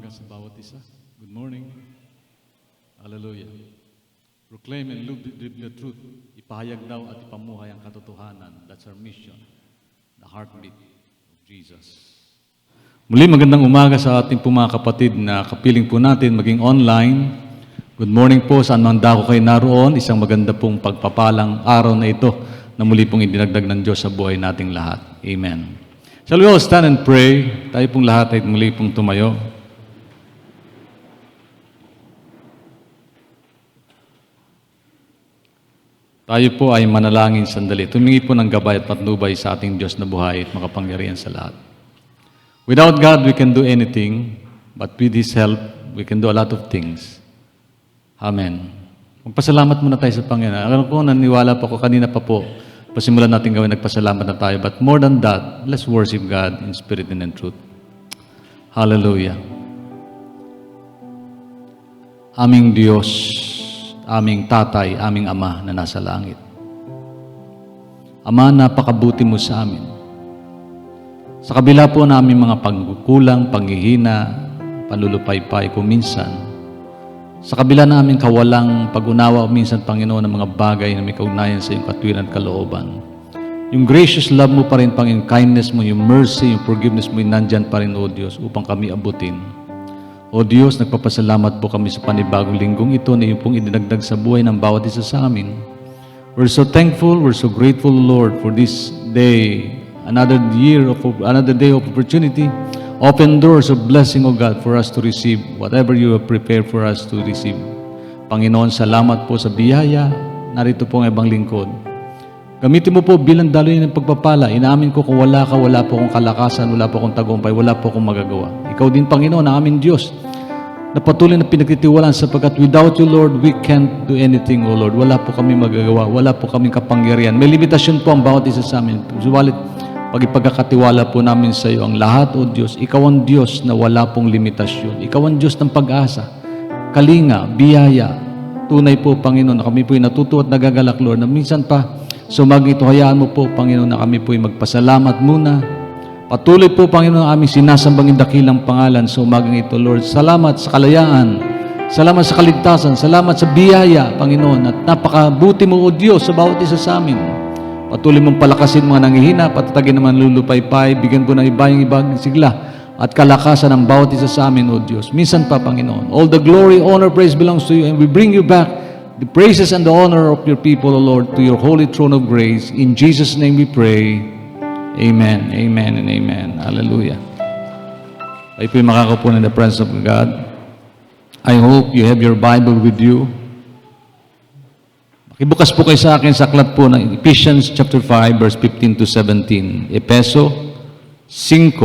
umaga sa bawat isa. Good morning. Hallelujah. Proclaim and live the truth. Ipahayag daw at ipamuhay ang katotohanan. That's our mission. The heartbeat of Jesus. Muli magandang umaga sa ating po mga kapatid na kapiling po natin maging online. Good morning po saan man dako kayo naroon. Isang maganda pong pagpapalang araw na ito na muli pong idinagdag ng Diyos sa buhay nating lahat. Amen. Shall we all stand and pray? Tayo pong lahat ay muli pong tumayo. Tayo po ay manalangin sandali. Tumingi po ng gabay at patnubay sa ating Diyos na buhay at makapangyarihan sa lahat. Without God, we can do anything, but with His help, we can do a lot of things. Amen. Magpasalamat muna tayo sa Panginoon. Alam ko, naniwala po ako kanina pa po. Pasimulan natin gawin, nagpasalamat na tayo. But more than that, let's worship God in spirit and in truth. Hallelujah. Aming Diyos, aming Tatay, aming Ama na nasa langit. Ama, napakabuti mo sa amin. Sa kabila po na aming mga pagkukulang, panghihina, panlulupaypay kuminsan, sa kabila na aming kawalang pag-unawa minsan, Panginoon, ng mga bagay na may kaugnayan sa iyong katwiran at kalooban, yung gracious love mo pa rin, Panginoon, kindness mo, yung mercy, yung forgiveness mo, yung nandyan pa rin, O Diyos, upang kami abutin. O Diyos, nagpapasalamat po kami sa panibagong linggong ito na iyong pong idinagdag sa buhay ng bawat isa sa amin. We're so thankful, we're so grateful, Lord, for this day, another day of opportunity, open doors of blessing, O God, for us to receive whatever you have prepared for us to receive. Panginoon, salamat po sa biyaya. Narito po ang ibang lingkod. Gamitin mo po bilang daloy ng pagpapala. Inaamin ko kung wala ka, wala po akong kalakasan, wala po akong tagumpay, wala po akong magagawa. Ikaw din, Panginoon, ang aming Diyos, na patuloy na pinagtitiwalaan sapagkat without you, Lord, we can't do anything, O Lord. Wala po kami magagawa, wala po kaming kapangyarihan. May limitasyon po ang bawat isa sa amin. Subalit, pag ipagkakatiwala po namin sa iyo ang lahat, O Diyos, Ikaw ang Diyos na wala pong limitasyon. Ikaw ang Diyos ng pag-asa, kalinga, biyaya. Tunay po, Panginoon, na kami po'y natutuwa at nagagalak, Lord, na minsan pa, ito, hayaan mo po, Panginoon, na kami po'y magpasalamat muna. Patuloy po, Panginoon, ang aming sinasambang dakilang pangalan sa umagang ito, Lord. Salamat sa kalayaan, salamat sa kaligtasan, salamat sa biyaya, Panginoon, at napakabuti mo, O Diyos, sa bawat isa sa amin. Patuloy mong palakasin mga nanghihina, patatagin naman lulupaypay, bigyan po ng ibang sigla at kalakasan ng bawat isa sa amin, O Diyos. Minsan pa, Panginoon, all the glory, honor, praise belongs to you, and we bring you back the praises and the honor of your people, O Lord, to your holy throne of grace. In Jesus' name we pray. Amen, amen, and amen. Hallelujah. Ay po'y makakapo in the presence of God. I hope you have your Bible with you. Ibukas po kayo sa akin sa aklat po ng Ephesians chapter 5, verse 15 to 17. Epeso 5,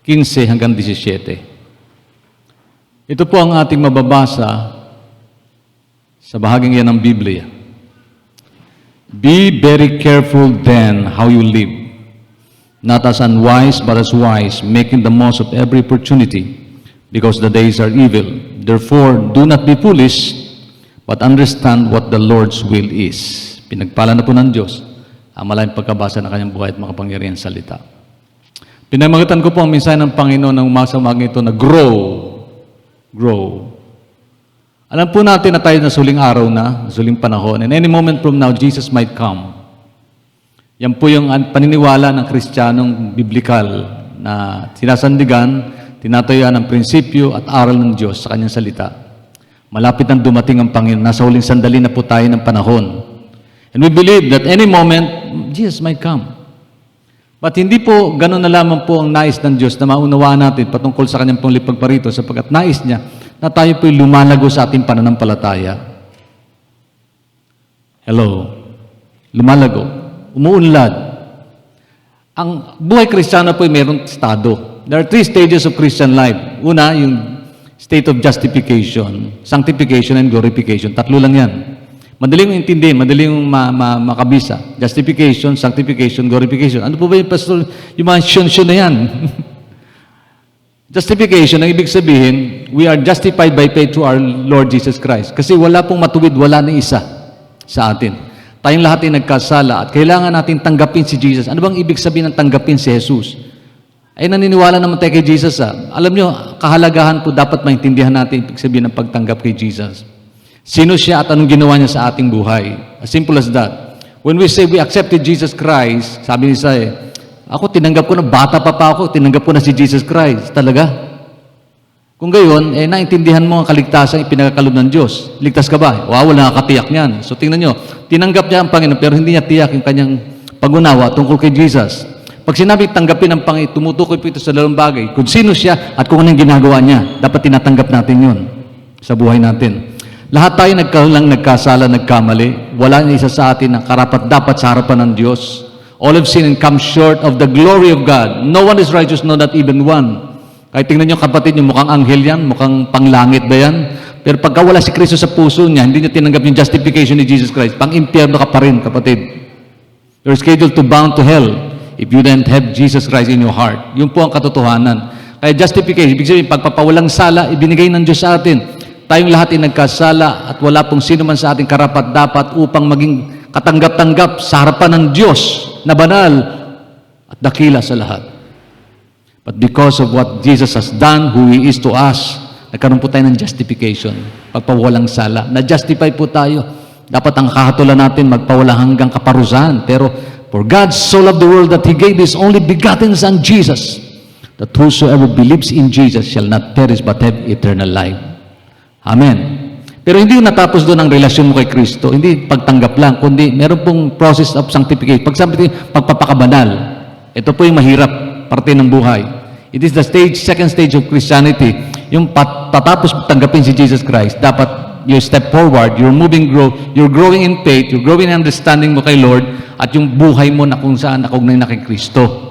15 hanggang 17. Ito po ang ating mababasa sa bahaging yan ng Biblia. Be very careful then how you live, not as unwise but as wise, making the most of every opportunity, because the days are evil. Therefore, do not be foolish, but understand what the Lord's will is. Pinagpala na po ng Diyos ang malayang pagkabasa ng kanyang buhay at makapangyarihan salita. Pinamagitan ko po ang mensahe ng Panginoon ng umasamang ito na grow. Grow. Alam po natin na tayo na suling araw na, suling panahon, and any moment from now, Jesus might come. Yan po yung paniniwala ng Kristiyanong biblikal na sinasandigan, tinatayuan ng prinsipyo at aral ng Diyos sa kanyang salita. Malapit nang dumating ang Panginoon. Nasa huling sandali na po tayo ng panahon. And we believe that any moment, Jesus might come. But hindi po ganun na lamang po ang nais ng Diyos na maunawaan natin patungkol sa kanyang pong lipagparito sapagkat nais niya na tayo po'y lumalago sa ating pananampalataya. Hello? Lumalago. Umuunlad. Ang buhay Kristiyano po'y mayroong estado. There are 3 stages of Christian life. Una, yung state of justification, sanctification, and glorification. 3 lang yan. Madaling intindihin, madaling makabisa. Justification, sanctification, glorification. Ano po ba yung pastor? Yung mga syon na yan. Justification, ang ibig sabihin, we are justified by faith through our Lord Jesus Christ. Kasi wala pong matuwid, wala na isa sa atin. Tayong lahat ay nagkasala at kailangan natin tanggapin si Jesus. Ano bang ibig sabihin ng tanggapin si Jesus? ay naniniwala naman tayo kay Jesus. Alam nyo, kahalagahan po dapat maintindihan natin ibig sabihin ng pagtanggap kay Jesus. Sino siya at anong ginawa niya sa ating buhay? As simple as that. When we say we accepted Jesus Christ, sabi ni Isa ako tinanggap ko na, bata pa ako, tinanggap ko na si Jesus Christ. Talaga? Kung gayon, naintindihan mo ang kaligtasan ipinagkaloob ng Diyos. Ligtas ka ba? Wow, wala nakatiyak niyan. So tingnan nyo, tinanggap niya ang Panginoon pero hindi niya tiyak yung kanyang pag-unawa tungkol kay Jesus. Pag sinabi tanggapin ang Panginoon, tumutukoy po ito sa dalawang bagay. Kung sino siya at kung anong ginagawa niya, dapat tinatanggap natin yun sa buhay natin. Lahat tayo nagkasala, nagkamali. Wala na isa sa atin ang karapat-dapat sa harapan ng Diyos. All have sinned and come short of the glory of God. No one is righteous, no, not even one. Kahit tingnan nyo kapatid, yung mukhang anghel yan, mukhang panglangit ba yan? Pero pagka wala si Kristo sa puso niya, hindi niya tinanggap yung justification ni Jesus Christ, pang-impyerno ka pa rin, kapatid. You're scheduled to bound to hell if you don't have Jesus Christ in your heart. Yun po ang katotohanan. Kaya justification, ibig sabihin, pagpapawalang sala, ibinigay ng Diyos sa atin. Tayong lahat ay nagkasala at wala pong sino man sa ating karapat-dapat upang maging katanggap-tanggap sa harapan ng Diyos na banal at dakila sa lahat. But because of what Jesus has done, who He is to us, nagkaroon po tayo ng justification. Pagpawalang sala. Na-justify po tayo. Dapat ang kahatulan natin magpawala hanggang kaparusahan. Pero, for God so loved the world that He gave His only begotten Son, Jesus, that whosoever believes in Jesus shall not perish but have eternal life. Amen. Pero hindi natapos doon ang relasyon mo kay Kristo. Hindi pagtanggap lang, kundi meron pong process of sanctification. Pagpapakabanal. Ito po yung mahirap, parte ng buhay. It is the second stage of Christianity. Yung tatapos tanggapin si Jesus Christ, dapat you step forward, you're you're growing in faith, you're growing in understanding mo kay Lord, at yung buhay mo na kung saan nakugnay na kay Kristo.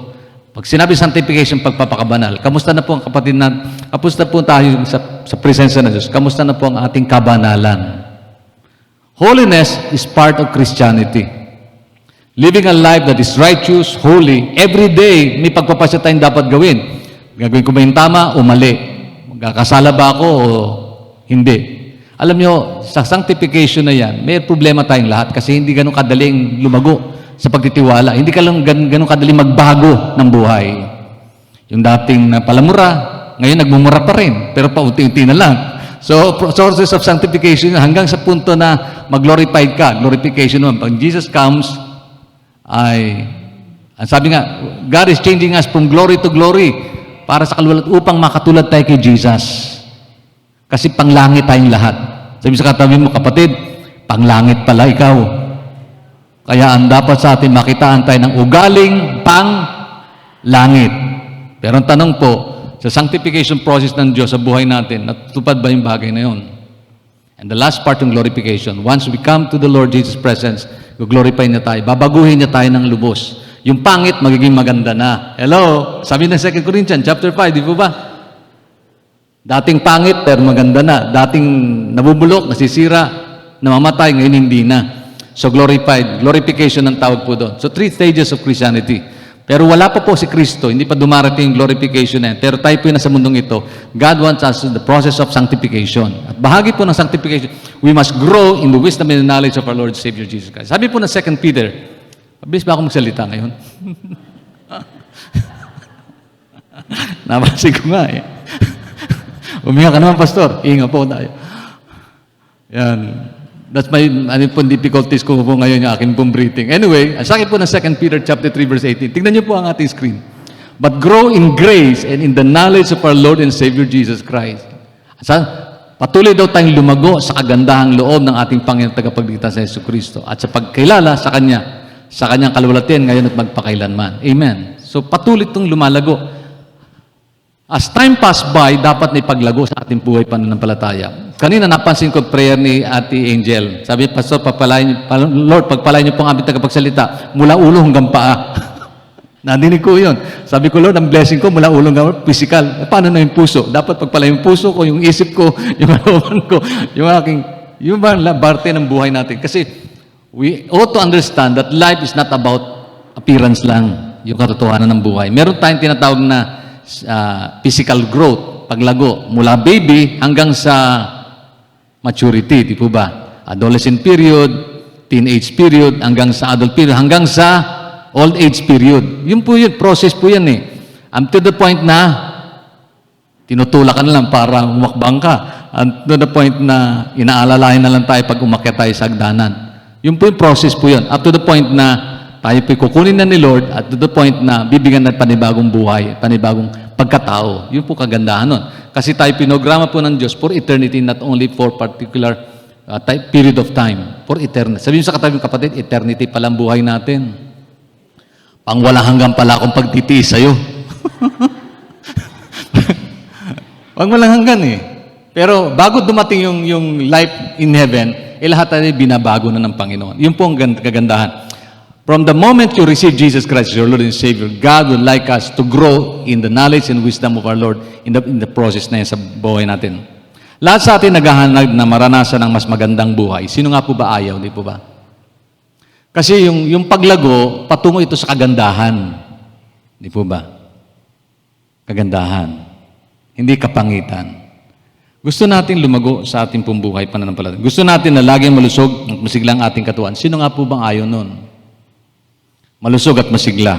Pag sinabi sanctification, pagpapakabanal, kamusta na po ang kapatid na, kamusta po tayo sa presensya ng Diyos? Kamusta na po ang ating kabanalan? Holiness is part of Christianity. Living a life that is righteous, holy, every day, may pagpapasya tayong dapat gawin. Gagawin ko ba yung tama o mali? Magkakasala ba ako o hindi? Alam nyo, sa sanctification na yan, may problema tayong lahat kasi hindi ganun kadaling lumago sa pagtitiwala. Hindi ka lang ganun kadaling magbago ng buhay. Yung dating palamura, ngayon nagmumura pa rin, pero paunti-unti na lang. So, sources of sanctification hanggang sa punto na mag-glorified ka. Glorification naman. Pag Jesus comes, sabi nga, God is changing us from glory to glory para sa kaluluwa upang makatulad tayo kay Jesus. Kasi panglangit tayong lahat. Sabi sa katabi mo, kapatid, panglangit pala ikaw. Kaya ang dapat sa atin, makitaan tayo ng ugaling panglangit. Pero ang tanong po, sa sanctification process ng Diyos sa buhay natin, natutupad ba yung bagay na yun? And the last part ng glorification, once we come to the Lord Jesus' presence, glorify niya tayo, babaguhin niya tayo ng lubos. Yung pangit, magiging maganda na. Hello? Sabi ng 2 Corinthians, chapter 5, di po ba? Dating pangit, pero maganda na. Dating nabubulok, nasisira, namamatay, ngayon hindi na. So glorified, glorification ang tawag po doon. So 3 stages of Christianity. Pero wala pa po si Kristo, hindi pa dumarating yung glorification na yan. Pero tayo po yung nasa mundong ito, God wants us in the process of sanctification. At bahagi po ng sanctification, we must grow in the wisdom and the knowledge of our Lord and Savior Jesus Christ. Sabi po ng 2 Peter, mabilis ba ako magsalita ngayon? Napansin ko nga eh. Umiyak ka naman, Pastor. Inga po tayo. Yan. That's my difficulties ko po ngayon yung aking pong breathing. Anyway, sa akin po ng 2 Peter chapter 3 verse 18. Tingnan niyo po ang ating screen. But grow in grace and in the knowledge of our Lord and Savior Jesus Christ. Patuloy daw tayong lumago sa kagandahang loob ng ating Panginoon tagapagligtas sa Yesu Kristo at sa pagkilala sa Kanya, sa Kanyang kalwalhatian ngayon at magpakailanman. Amen. So patuloy itong lumalago. As time pass by, dapat na ipaglago sa ating buhay pananampalataya. Kanina napansin ko prayer ni Ate Angel. Sabi, Pastor, Lord, pagpalain niyo po ang aming tagapagsalita mula ulo hanggang paa. Nadinig ko yun. Sabi ko, Lord, ang blessing ko mula ulo hanggang physical. Paano na yung puso? Dapat pagpalain yung puso ko, yung isip ko, yung alaman ko, yung parte ng buhay natin. Kasi we ought to understand that life is not about appearance lang, yung katotohanan ng buhay. Meron tayong tinatawag na physical growth, paglago, mula baby hanggang sa maturity, di po ba? Adolescent period, teenage period, hanggang sa adult period, hanggang sa old age period. Yun po yun, process po yan eh. To the point na tinutulak ka na lang para umakbang ka. And to the point na inaalalahin na lang tayo pag umakyat tayo sa hagdanan. Yun po yung process po yun. Up to the point na tayo po kukunin na ni Lord at to the point na bibigyan na panibagong buhay, panibagong pagkatao. Yun po kagandahan nun. Kasi tayo pinograma po ng Diyos for eternity, not only for particular period of time. For eternity. Sabihin sa katabi kapatid, eternity palang buhay natin. Pang walang hanggang pala akong pagtitiis sa'yo. Pang walang hanggan eh. Pero bago dumating yung life in heaven, lahat tayo binabago na ng Panginoon. Yun po ang kagandahan. From the moment you receive Jesus Christ as your Lord and Savior, God would like us to grow in the knowledge and wisdom of our Lord in the process na yan sa buhay natin. Lahat sa atin naghahanap na maranasan ng mas magandang buhay. Sino nga po ba ayaw? Di po ba? Kasi yung paglago, patungo ito sa kagandahan. Di po ba? Kagandahan. Hindi kapangitan. Gusto natin lumago sa ating pong buhay pananampalataya. Gusto natin na laging malusog at masiglang ating katuan. Sino nga po bang ayaw nun? Malusog at masigla.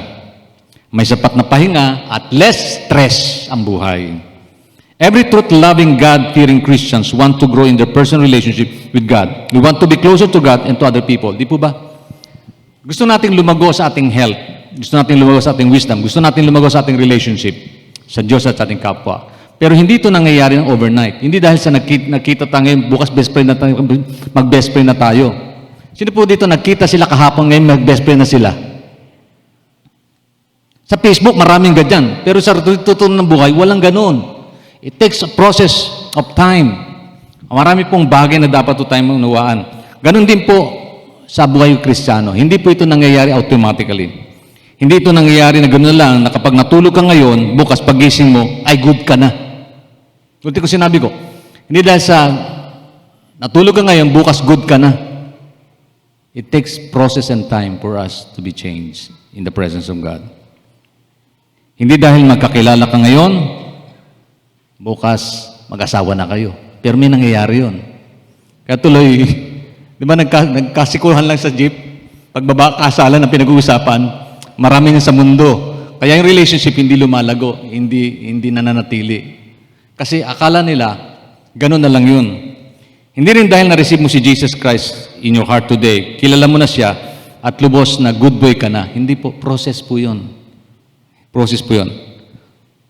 May sapat na pahinga at less stress ang buhay. Every truth-loving, God-fearing Christians want to grow in their personal relationship with God. We want to be closer to God and to other people. Di po ba? Gusto nating lumago sa ating health. Gusto nating lumago sa ating wisdom. Gusto nating lumago sa ating relationship sa Diyos at sa ating kapwa. Pero hindi ito nangyayari ng overnight. Hindi dahil sa nakita tayo ngayon, bukas best friend na tayo, mag-best friend na tayo. Sino po dito nagkita sila kahapon ngayon, mag-best friend na sila? Sa Facebook, maraming ganyan. Pero sa totoo ng buhay, walang ganoon. It takes a process of time. Marami pong bagay na dapat ito tayong maunawaan. Ganon din po sa buhay Kristiyano. Hindi po ito nangyayari automatically. Hindi ito nangyayari na gano'n lang na kapag natulog ka ngayon, bukas pagising mo, ay good ka na. Kunti ko sinabi ko, hindi dahil sa natulog ka ngayon, bukas good ka na. It takes process and time for us to be changed in the presence of God. Hindi dahil magkakilala ka ngayon, bukas mag-asawa na kayo. Pero may nangyayari yun. Kaya tuloy, di ba nagkasikuhan lang sa jeep, pagbaba kasalan ang pinag-uusapan, marami na sa mundo. Kaya yung relationship hindi lumalago, hindi nananatili. Kasi akala nila, ganun na lang yun. Hindi rin dahil na-receive mo si Jesus Christ in your heart today, kilala mo na siya, at lubos na good boy ka na. Hindi po, process po yun. Process po yun.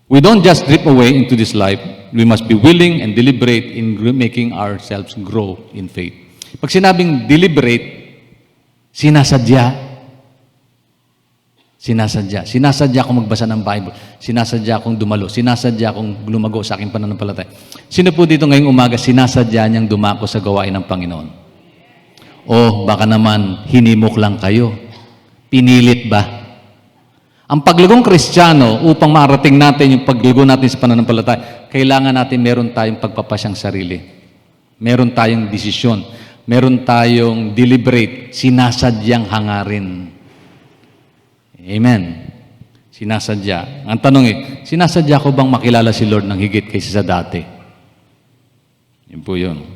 We don't just drip away into this life. We must be willing and deliberate in making ourselves grow in faith. Pag sinabing deliberate, sinasadya. Sinasadya. Sinasadya akong magbasa ng Bible. Sinasadya akong dumalo. Sinasadya akong lumago sa aking pananampalataya. Sino po dito ngayong umaga sinasadya niyang dumako sa gawain ng Panginoon? O baka naman hinimok lang kayo? Pinilit ba? Ang paglagong Kristiyano, upang marating natin yung paglago natin sa pananampalataya, kailangan natin meron tayong pagpapasyang sarili. Meron tayong desisyon. Meron tayong deliberate, sinasadyang hangarin. Amen. Sinasadya. Ang tanong sinasadya ko bang makilala si Lord ng higit kaysa sa dati? Yun po yun.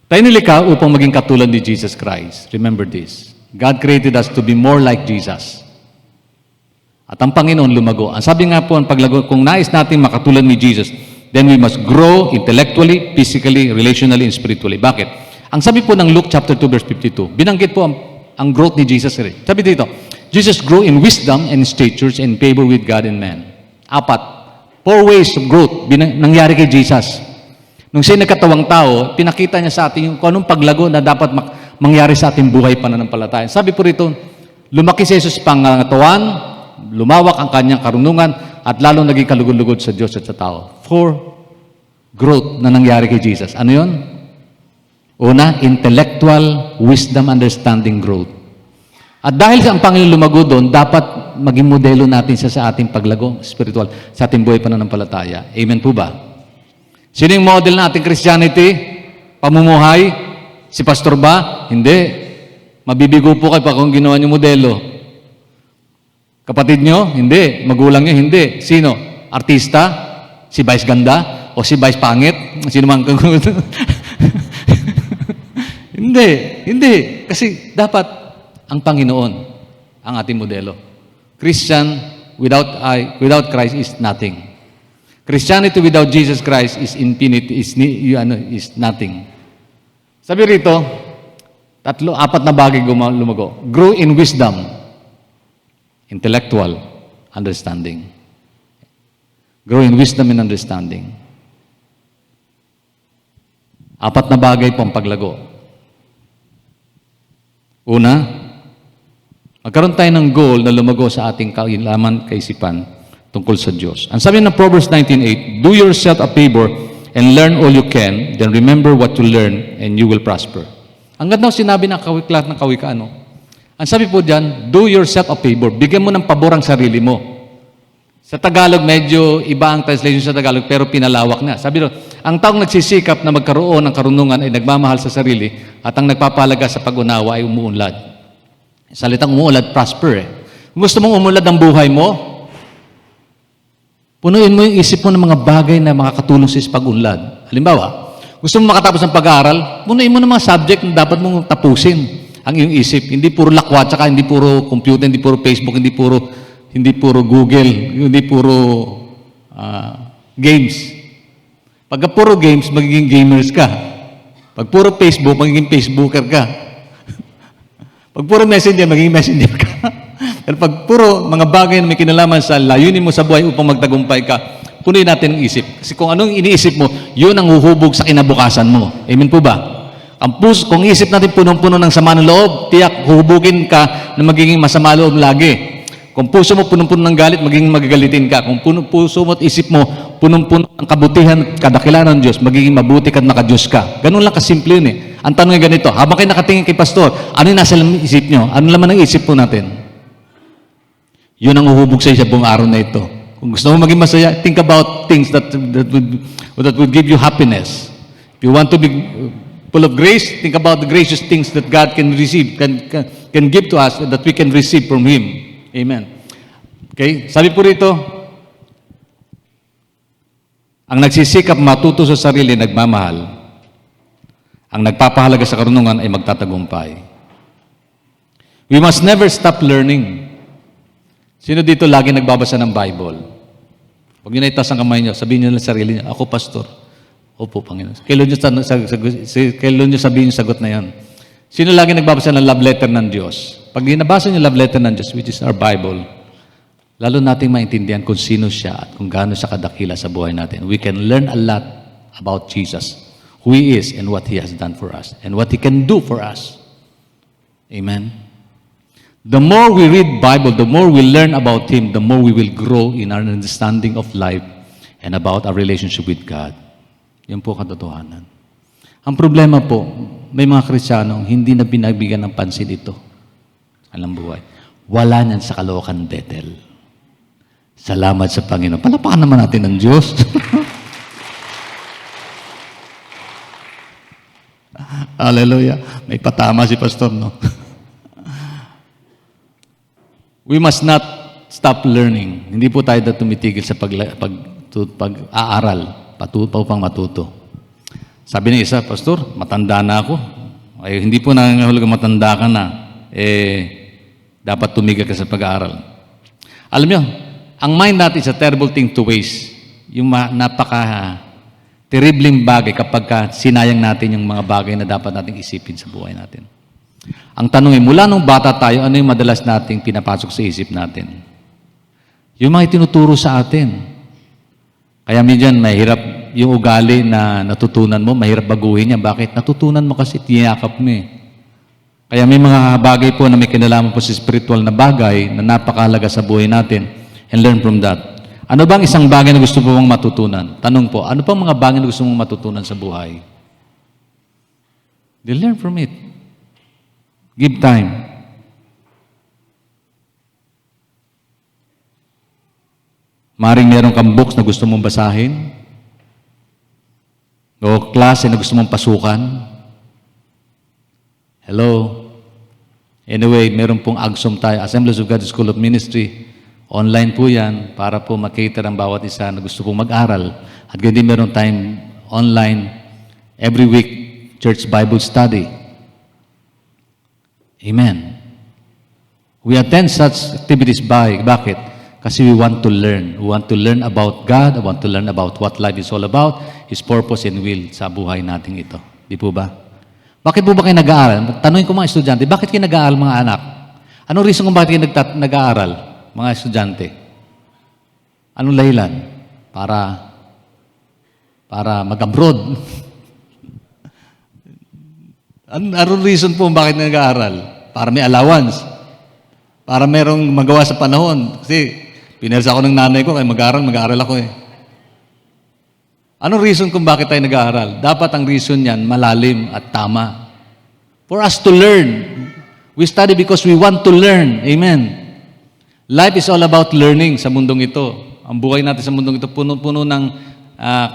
Tayo nilikha upang maging katulad ni Jesus Christ. Remember this. God created us to be more like Jesus. At ang Panginoon lumago. Ang sabi nga po, ang paglago, kung nais natin makatulad ni Jesus, then we must grow intellectually, physically, relationally, and spiritually. Bakit? Ang sabi po ng Luke chapter 2, verse 52, binanggit po ang growth ni Jesus. Sabi dito, Jesus grew in wisdom and statures and favor with God and man. 4 ways of growth nangyari kay Jesus. Nung siya nagkatawang tao, pinakita niya sa atin kung anong paglago na dapat mangyari sa ating buhay pananampalataya. Sabi po rito, lumaki si Jesus pangangatawan, lumawak ang kanyang karunungan, at lalong naging kalugod-lugod sa Diyos at sa tao. 4 growth na nangyari kay Jesus. Ano yun? Una, intellectual wisdom, understanding growth. At dahil sa ang Panginoon lumago doon, dapat maging modelo natin siya sa ating paglago spiritual, sa ating buhay pananampalataya. Amen po ba? Sino yung model na ating Christianity? Pamumuhay? Si pastor ba? Hindi. Mabibigo po kayo pa kung ginawa niyo modelo. Kapatid nyo? Hindi. Magulang nyo? Hindi. Sino? Artista? Si Vice Ganda? O si Vice Pangit? Sino man Hindi. Hindi. Kasi dapat ang Panginoon ang ating modelo. Christian without Christ is nothing. Christianity without Jesus Christ is infinity, is nothing. Sabi rito, apat na bagay lumago. Grow in wisdom, intellectual, understanding. Grow in wisdom and understanding. Apat na bagay po ang paglago. Una, magkaroon tayo ng goal na lumago sa ating kailaman, kaisipan tungkol sa Diyos. Ang sabi ng Proverbs 19:8, do yourself a favor and learn all you can, then remember what you learn and you will prosper. Ang ganda sinabi ng kawiklat ng kawikaan, no? Ang sabi po diyan, do yourself a favor. Bigyan mo ng pabor ang sarili mo. Sa Tagalog, medyo iba ang translation sa Tagalog, pero pinalawak na. Sabi doon, ang taong nagsisikap na magkaroon ng karunungan ay nagmamahal sa sarili at ang nagpapalaga sa pag-unawa ay umuunlad. Salitang umuunlad, prosper eh. Kung gusto mong umuunlad ang buhay mo, punuin mo yung isip mo ng mga bagay na makakatulong sa pag-unlad. Halimbawa, gusto mo makatapos ng pag-aaral, punuin mo ng mga subject na dapat mong tapusin ang iyong isip. Hindi puro lakwat, saka hindi puro computer, hindi puro Facebook, hindi puro Google, hindi puro games. Pagka puro games, magiging gamers ka. Pag puro Facebook, magiging Facebooker ka. Pag puro messenger, magiging messenger ka. Pero pag puro mga bagay na may kinalaman sa layunin mo sa buhay upang magtagumpay ka, punuin natin ang isip. Kasi kung anong iniisip mo, yun ang huhubog sa kinabukasan mo. Amen po ba? Ang puso, kung isip natin punong-puno ng sama ng loob, tiyak huhubugin ka na magiging masama loob lagi. Kung puso mo punong-puno ng galit, magiging magagalitin ka. Kung puso mo at isip mo punong-puno ng kabutihan at kadakilanan ng Diyos, magiging mabuti ka at nakadiyos ka. Ganun lang kasimple yun eh. Ang tanong ay ganito, habang kayo nakatingin kay pastor, ano yung nasa isip nyo? Ano laman ang isip po natin? Yun ang uhubog sa isa buong araw na ito. Kung gusto mo maging masaya, think about things that would give you happiness. If you want to be full of grace, think about the gracious things that God can receive, can give to us, that we can receive from Him. Amen. Okay? Sabi po rito, ang nagsisikap matuto sa sarili, nagmamahal. Ang nagpapahalaga sa karunungan ay magtatagumpay. We must never stop learning. Sino dito lagi nagbabasa ng Bible? Huwag nyo na itaas ang kamay nyo, sabihin nyo lang sa sarili nyo, ako pastor. Opo, Panginoon. Kailan nyo sabihin yung sagot na yan? Sino lagi nagbabasa ng love letter ng Diyos? Pag ginabasa nyo love letter ng Diyos, which is our Bible, lalo nating maintindihan kung sino siya at kung gaano siya kadakila sa buhay natin. We can learn a lot about Jesus, who He is and what He has done for us, and what He can do for us. Amen? The more we read Bible, the more we learn about Him, the more we will grow in our understanding of life and about our relationship with God. Yan po katotohanan. Ang problema po, may mga Kristiyanong hindi na binabigyan ng pansin ito. Alam buhay. Wala niyan sa Caloocan, Bethel. Salamat sa Panginoon. Palapakan naman natin ng Diyos. Hallelujah. May patama si Pastor, no? We must not stop learning. Hindi po tayo tumitigil sa pag-aaral, upang matuto. Sabi ng isa, Pastor, matanda na ako. Ay, hindi po nangangahulugang matanda ka na. Dapat tumigil ka sa pag-aaral. Alam niyo, ang mind natin is a terrible thing to waste. Yung napaka-terribling bagay kapag sinayang natin yung mga bagay na dapat nating isipin sa buhay natin. Ang tanong ay, mula nung bata tayo, ano yung madalas nating pinapasok sa isip natin? Yung mga itinuturo sa atin. Kaya minsan, mahirap yung ugali na natutunan mo, mahirap baguhin niya. Bakit? Natutunan mo kasi, tiyakap mo eh. Kaya may mga bagay po na may kinalaman po sa spiritual na bagay na napakahalaga sa buhay natin, and learn from that. Ano bang isang bagay na gusto mo mong matutunan? Tanong po, ano pang mga bagay na gusto mong matutunan sa buhay? They learn from it. Give time. Maring meron kang books na gusto mong basahin, o klase na gusto mong pasukan. Hello? Anyway, meron pong AGSOM tayo, Assemblies of God School of Ministry. Online po yan para po makater ang bawat isa na gusto pong mag-aral. At ganyan din meron tayong online every week church Bible study. Amen. We attend such activities bakit? Kasi we want to learn. We want to learn about God. We want to learn about what life is all about, His purpose and will sa buhay natin ito. Di po ba? Bakit po ba kayo nag-aaral? Tanungin ko mga estudyante, bakit kayo nag-aaral mga anak? Anong reason kung bakit kayo nag-aaral, mga estudyante? Anong dahilan? Para mag-abroad. Anong reason po bakit nag-aaral? Para may allowance. Para merong magawa sa panahon. Kasi pinersa ako ng nanay ko, kaya mag-aaral ako eh. Anong reason kung bakit tayo nag-aaral? Dapat ang reason niyan malalim at tama. For us to learn. We study because we want to learn. Amen. Life is all about learning sa mundong ito. Ang buhay natin sa mundong ito puno-puno ng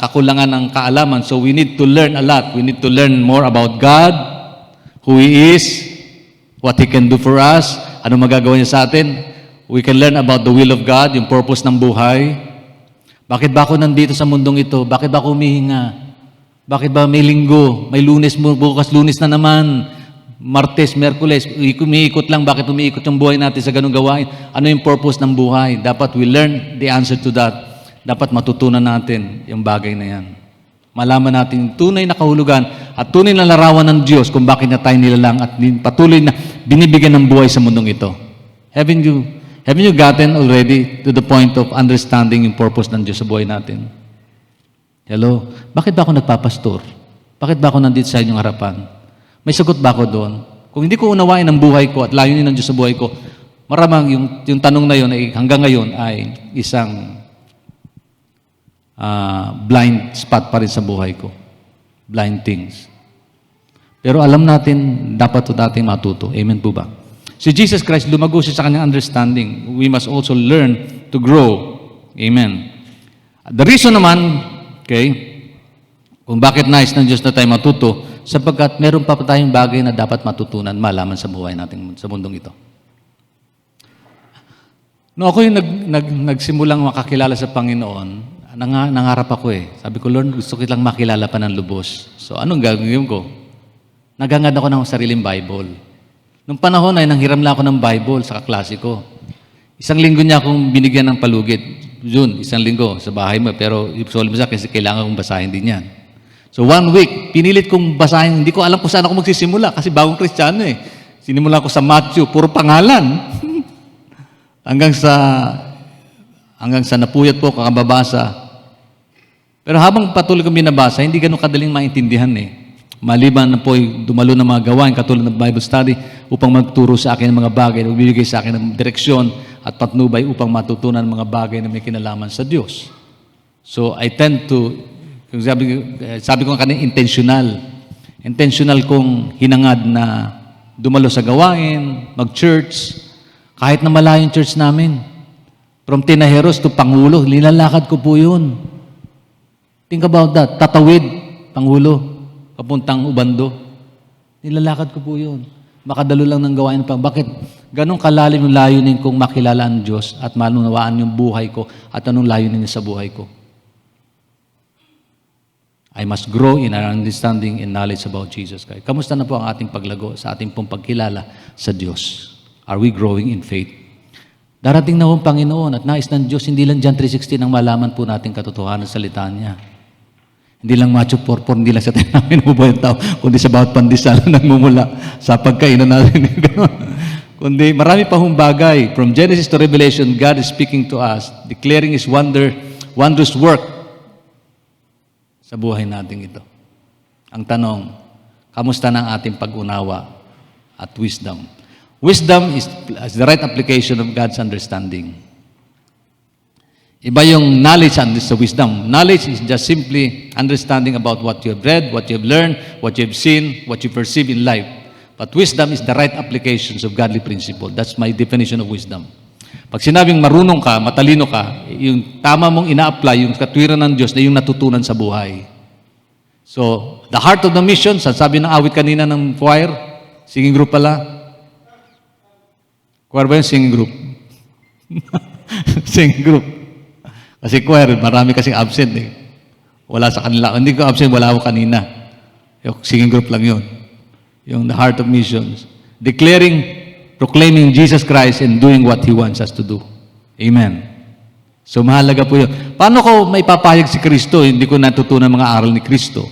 kakulangan ng kaalaman. So we need to learn a lot. We need to learn more about God, who He is, what He can do for us, ano magagawa niya sa atin. We can learn about the will of God, yung purpose ng buhay. Bakit ba ako nandito sa mundong ito? Bakit ba ako humihinga? Bakit ba may linggo? May Lunes, bukas Lunes na naman. Martes, Merkules, umiikot lang. Bakit umiikot yung buhay natin sa ganung gawain? Ano yung purpose ng buhay? Dapat we learn the answer to that. Dapat matutunan natin yung bagay na yan. Malaman natin yung tunay na kahulugan at tunay na larawan ng Diyos kung bakit na tayo nilalang at patuloy na binibigyan ng buhay sa mundong ito. Haven't you gotten already to the point of understanding yung purpose ng Diyos sa buhay natin? Hello? Bakit ba ako nagpapastor? Bakit ba ako nandito sa inyong harapan? May sagot ba ako doon? Kung hindi ko unawain ang buhay ko at layunin ng Diyos sa buhay ko, maramang yung tanong na yun ay hanggang ngayon ay isang blind spot pa rin sa buhay ko. Blind things. Pero alam natin, dapat ito natin matuto. Amen po ba? Si Jesus Christ, lumago siya sa kanyang understanding. We must also learn to grow. Amen. The reason naman, okay, kung bakit nais ng Diyos na tayo matuto, sapagkat meron pa tayong bagay na dapat matutunan, malaman sa buhay natin sa mundong ito. No, ako yung nagsimulang makakilala sa Panginoon, nangarap ako eh. Sabi ko, Lord, gusto kitang makilala pa ng lubos. So, anong gagawin ko? Nagangad ako ng sariling Bible. Nung panahon ay nanghiram lang ako ng Bible sa kaklase ko. Isang linggo niya akong binigyan ng palugit. June, isang linggo sa bahay mo. Pero isolve mo sa kasi kailangan kong basahin din yan. So 1 week, pinilit kong basahin. Hindi ko alam kung saan ako magsisimula kasi bagong Kristiyano eh. Sinimula ko sa Matthew, puro pangalan. hanggang sa napuyat po kakababasa. Pero habang patuloy kong binabasa, hindi ganun kadaling maintindihan eh. Maliban na po dumalo ng mga gawain katulad ng Bible study upang magturo sa akin ng mga bagay, magbibigay sa akin ng direksyon at patnubay upang matutunan ng mga bagay na may kinalaman sa Diyos. So I tend to, sabi ko kanina, intentional kong hinangad na dumalo sa gawain, mag-church, kahit na malayo yung church namin. From Tinajeros to Pangulo, nilalakad ko po yun. Think about that. Tatawid, Pangulo, papuntang Ubando. Nilalakad ko po yun. Makadalo lang ng gawain pa. Bakit? Ganong kalalim yung layunin kong makilala ang Diyos at manunawaan yung buhay ko at anong layunin niya sa buhay ko. I must grow in our understanding and knowledge about Jesus Christ. Kamusta na po ang ating paglago sa ating pong pagkilala sa Diyos? Are we growing in faith? Darating na po ang Panginoon at nais ng Diyos, hindi lang John 3:16 ang malaman po natin katotohanan sa salita niya. Hindi lang macho porpor, hindi lang sa tayo namin umubuhay ang tao, kundi sa bawat pandesal na nagmumula sa pagkainan natin. Kundi marami pa hong bagay. From Genesis to Revelation, God is speaking to us, declaring His wondrous work sa buhay natin ito. Ang tanong, kamusta na ang ating pag-unawa at wisdom? Wisdom is the right application of God's understanding. Iba yung knowledge and sa wisdom. Knowledge is just simply understanding about what you have read, what you have learned, what you have seen, what you perceive in life. But wisdom is the right applications of godly principle. That's my definition of wisdom. Pag sinabing marunong ka, matalino ka, yung tama mong ina-apply, yung katwiran ng Diyos na yung natutunan sa buhay. So, the heart of the mission, sabi ng awit kanina ng choir, singing group pala. Choir ba yung singing group? Singing group. Kasi choir, marami kasing absent eh. Wala sa kanila. Hindi ko absent, wala ako kanina. Yung singing group lang yun. Yung the heart of missions. Proclaiming Jesus Christ and doing what He wants us to do. Amen. So mahalaga po yun. Paano ko may papayag si Kristo? Hindi ko natutunan mga aral ni Kristo.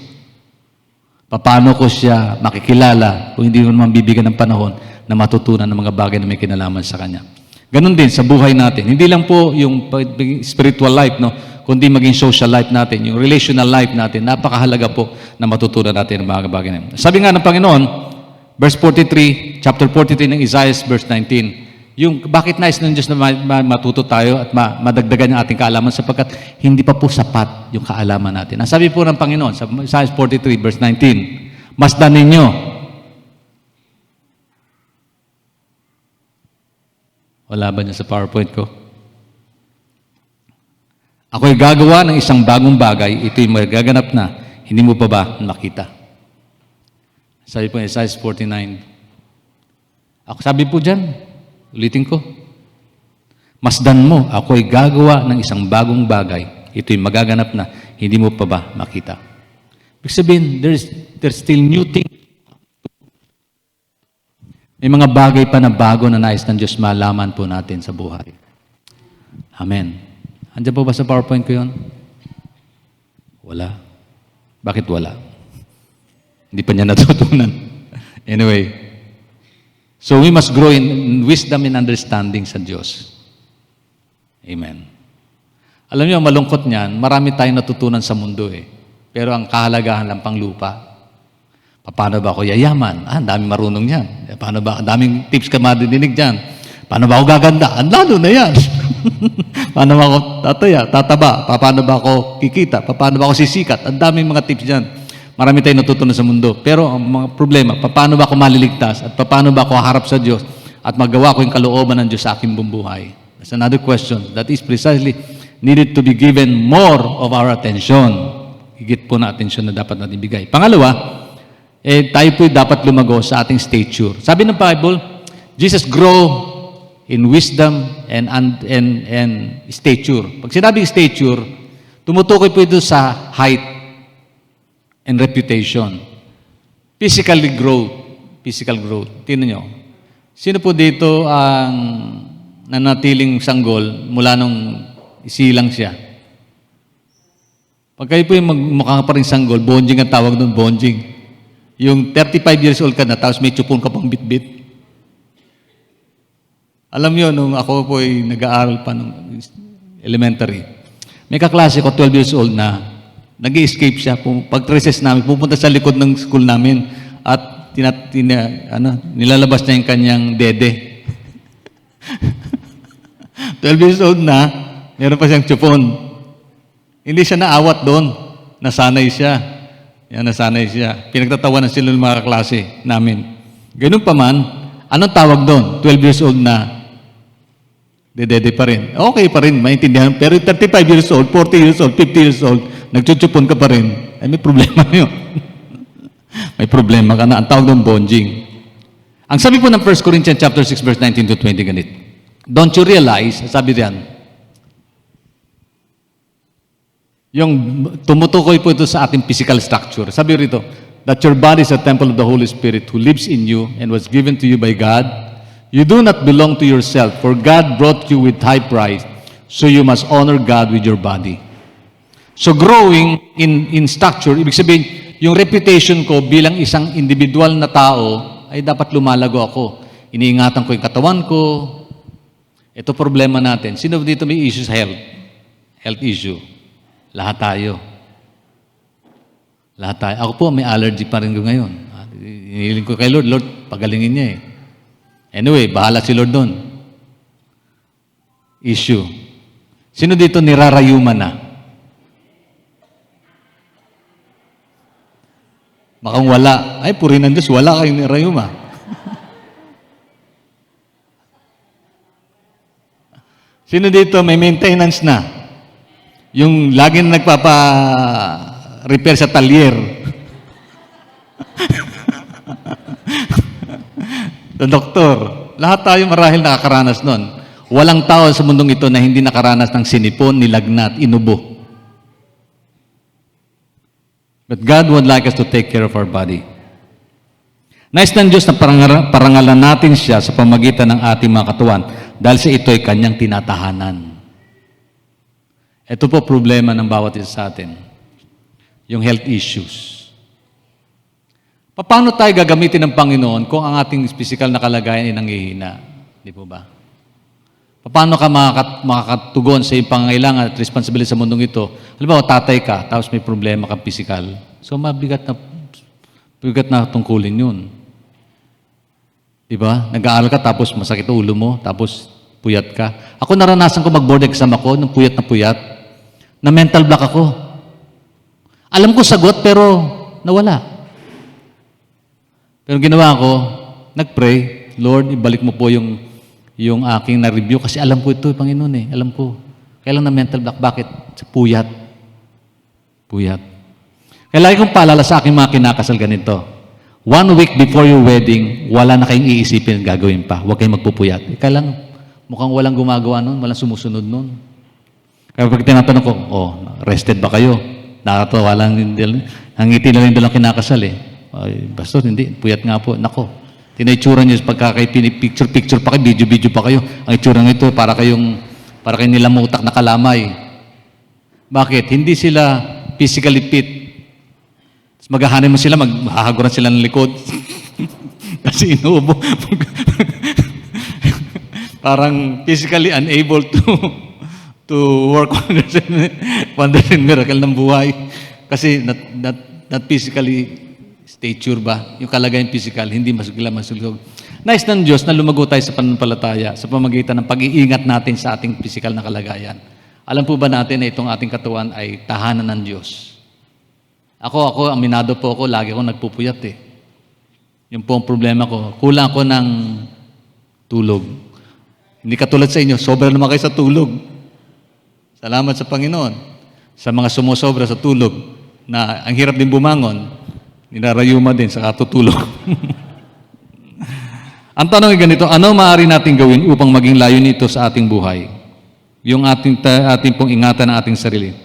Paano ko siya makikilala kung hindi ko naman bibigyan ng panahon na matutunan ng mga bagay na may kinalaman sa Kanya? Ganon din sa buhay natin. Hindi lang po yung spiritual life, no? Kundi maging social life natin, yung relational life natin. Napakahalaga po na matutunan natin ng mga bagay na yun. Sabi nga ng Panginoon, verse 43, chapter 43 ng Isaiah, verse 19, yung bakit nais ng Diyos na matuto tayo at madagdagan yung ating kaalaman sapagkat hindi pa po sapat yung kaalaman natin. Ang sabi po ng Panginoon sa Isaiah 43 verse 19, masdan ninyo. Wala ba niya sa PowerPoint ko? Ako'y gagawa ng isang bagong bagay, ito'y magaganap na, hindi mo pa ba nakita? Sabi po Isaiah 49. Ako sabi po dyan, ulitin ko. Masdan mo, ako'y gagawa ng isang bagong bagay. Ito'y magaganap na, hindi mo pa ba makita? Ibig sabihin, there's still new thing. May mga bagay pa na bago na nais ng Diyos malaman po natin sa buhay. Amen. Andiyan po ba sa PowerPoint ko yun? Wala. Bakit wala? Hindi pa niya natutunan. Anyway, so we must grow in wisdom and understanding sa Diyos. Amen. Alam niyo, malungkot niyan, marami tayong natutunan sa mundo eh. Pero ang kahalagahan lang pang lupa. Paano ba ako yayaman? Ang daming marunong yan. Paano ba? Ang daming tips ka madidinig dyan. Paano ba ako gaganda? Ang lalo na yan. Paano ba ako tataba? Paano ba ako kikita? Paano ba ako sisikat? Ang daming mga tips dyan. Marami tayong natutunan sa mundo. Pero ang mga problema, paano ba ako maliligtas? At paano ba ako harap sa Diyos? At magawa ko yung kalooban ng Diyos sa aking bumbuhay? That's another question. That is precisely needed to be given more of our attention. Higit po na atensyon na dapat natin bigay. Pangalawa, tayo po dapat lumago sa ating stature. Sabi ng Bible, Jesus grow in wisdom and stature. Pag sinabing stature, tumutukoy po ito sa height and reputation. Physical growth. Tingnan nyo. Sino po dito ang nanatiling sanggol mula nung isilang siya? Pag kayo po yung mukha pa rin sanggol, bonjing ang tawag doon, bonjing. Yung 35 years old ka na, tapos may tsupon ka pang bitbit. Alam nyo, nung ako po ay nag-aaral pa nung elementary, may kaklase ko, 12 years old na, nag-escape siya. Pag recess namin, pupunta sa likod ng school namin at nilalabas niya yung kanyang dede. 12 years old na, meron pa siyang tsupon. Hindi siya naawat doon. Nasanay siya. Nasanay siya. Pinagtatawanan sila ng mga klase namin. Ganun pa man, anong tawag doon? 12 years old na, dede pa rin. Okay pa rin, maintindihan. Pero 35 years old, 40 years old, 50 years old, nagchuchupon ka pa rin, ay may problema yun. May problema ka na. Ang tawag doon, bonjing. Ang sabi po ng 1 Corinthians chapter 6, verse 19 to 20, ganit. Don't you realize, sabi diyan, yung tumutukoy po ito sa ating physical structure. Sabi rito, that your body is a temple of the Holy Spirit who lives in you and was given to you by God. You do not belong to yourself, for God brought you with high price, so you must honor God with your body. So growing in structure, ibig sabihin, yung reputation ko bilang isang individual na tao, ay dapat lumalago ako. Iniingatan ko yung katawan ko. Ito problema natin. Sino dito may issue sa health? Health issue. Lahat tayo. Lahat tayo. Ako po, may allergy pa rin ko ngayon. Hinihiling ko kay Lord, Lord, pagalingin niya eh. Anyway, bahala si Lord doon. Issue. Sino dito nirarayuman na? Makang wala. Ay, purihin ng Diyos, wala kayong nirayuma. Sino dito may maintenance na? Yung lagi na nagpapa-repair sa talyer. The doktor. Lahat tayo marahil nakakaranas nun. Walang tao sa mundong ito na hindi nakaranas ng sinipon, nilagnat, inubo. But God would like us to take care of our body. Nais ng Diyos na parangalan natin siya sa pamagitan ng ating mga katawan dahil sa ito ay kanyang tinatahanan. Ito po problema ng bawat isa sa atin. Yung health issues. Paano tayo gagamitin ng Panginoon kung ang ating physical na kalagayan ay nanghihina? Di po ba? Paano ka makakatugon sa iyong pangangailangan at responsibility sa mundong ito? Halimbawa, tatay ka, tapos may problema ka physical. So, mabigat na tungkulin yun. Di ba? Nag-aaral ka, tapos masakit ulo mo, tapos puyat ka. Ako naranasan ko mag-board exam ako, nung puyat, na mental block ako. Alam ko sagot, pero nawala. Pero ginawa ko, nag-pray, Lord, ibalik mo po yung aking na-review kasi alam ko ito, Panginoon eh. Alam ko. Kailan na mental block? Bakit? Puyat. Puyat. Kaya lagi kong paalala sa aking mga kinakasal ganito. 1 week before your wedding, wala na kayong iisipin gagawin pa. Huwag kayong magpupuyat. Kaya lang, mukhang walang gumagawa nun, walang sumusunod nun. Kaya pag tinatanong ko, rested ba kayo? Nakatawa lang, hangiti na lang dalang kinakasal eh. Ay, Pastor, hindi. Puyat nga po. Nako. Tinaitsura niyo pagka kayo picture pa kayo, video pa kayo. Ang itsura nito para kayong nilamutak na kalamay. Bakit? Hindi sila physically fit. Maghahanin mo sila, maghahaguran sila ng likod. Kasi inuubo. Parang physically unable to work wonders and miracle ng buhay. Kasi not physically stature ba? Yung kalagayan physical, hindi masulog. Nais ng Diyos na lumago tayo sa pananampalataya sa pamamagitan ng pag-iingat natin sa ating physical na kalagayan. Alam po ba natin na itong ating katawan ay tahanan ng Diyos? Ako, aminado po ako, lagi ako nagpupuyat eh. Yung po ang problema ko. Kulang ako ng tulog. Hindi katulad sa inyo, sobra naman kayo sa tulog. Salamat sa Panginoon. Sa mga sumusobra sa tulog, na ang hirap din bumangon, ninarayuma din sa katutulog. Ang tanong ay ganito, ano maaari natin gawin upang maging layo nito sa ating buhay? Yung ating pong ingatan ng ating sarili.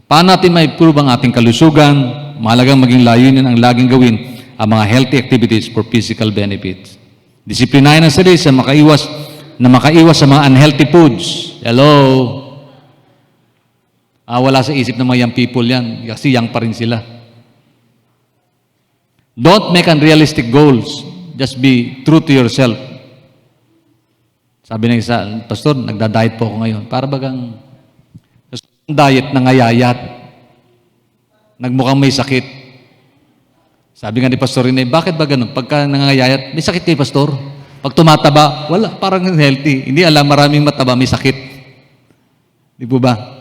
Paano natin ma-improve ang ating kalusugan? Mahalagang maging layunin ang laging gawin ang mga healthy activities for physical benefits. Disiplinahin ang sarili sa makaiwas sa mga unhealthy foods. Hello? Wala sa isip ng mga young people yan kasi young pa rin sila. Don't make unrealistic goals. Just be true to yourself. Sabi ng isa, Pastor, nagda-diet po ako ngayon. Para bagang diet na ngayayat. Nagmukhang may sakit. Sabi nga ni Pastor Rene, bakit ba ganun? Pagka nangangayayat, may sakit kay Pastor. Pag tumataba, wala, parang healthy. Hindi alam, maraming mataba, may sakit. Di po ba?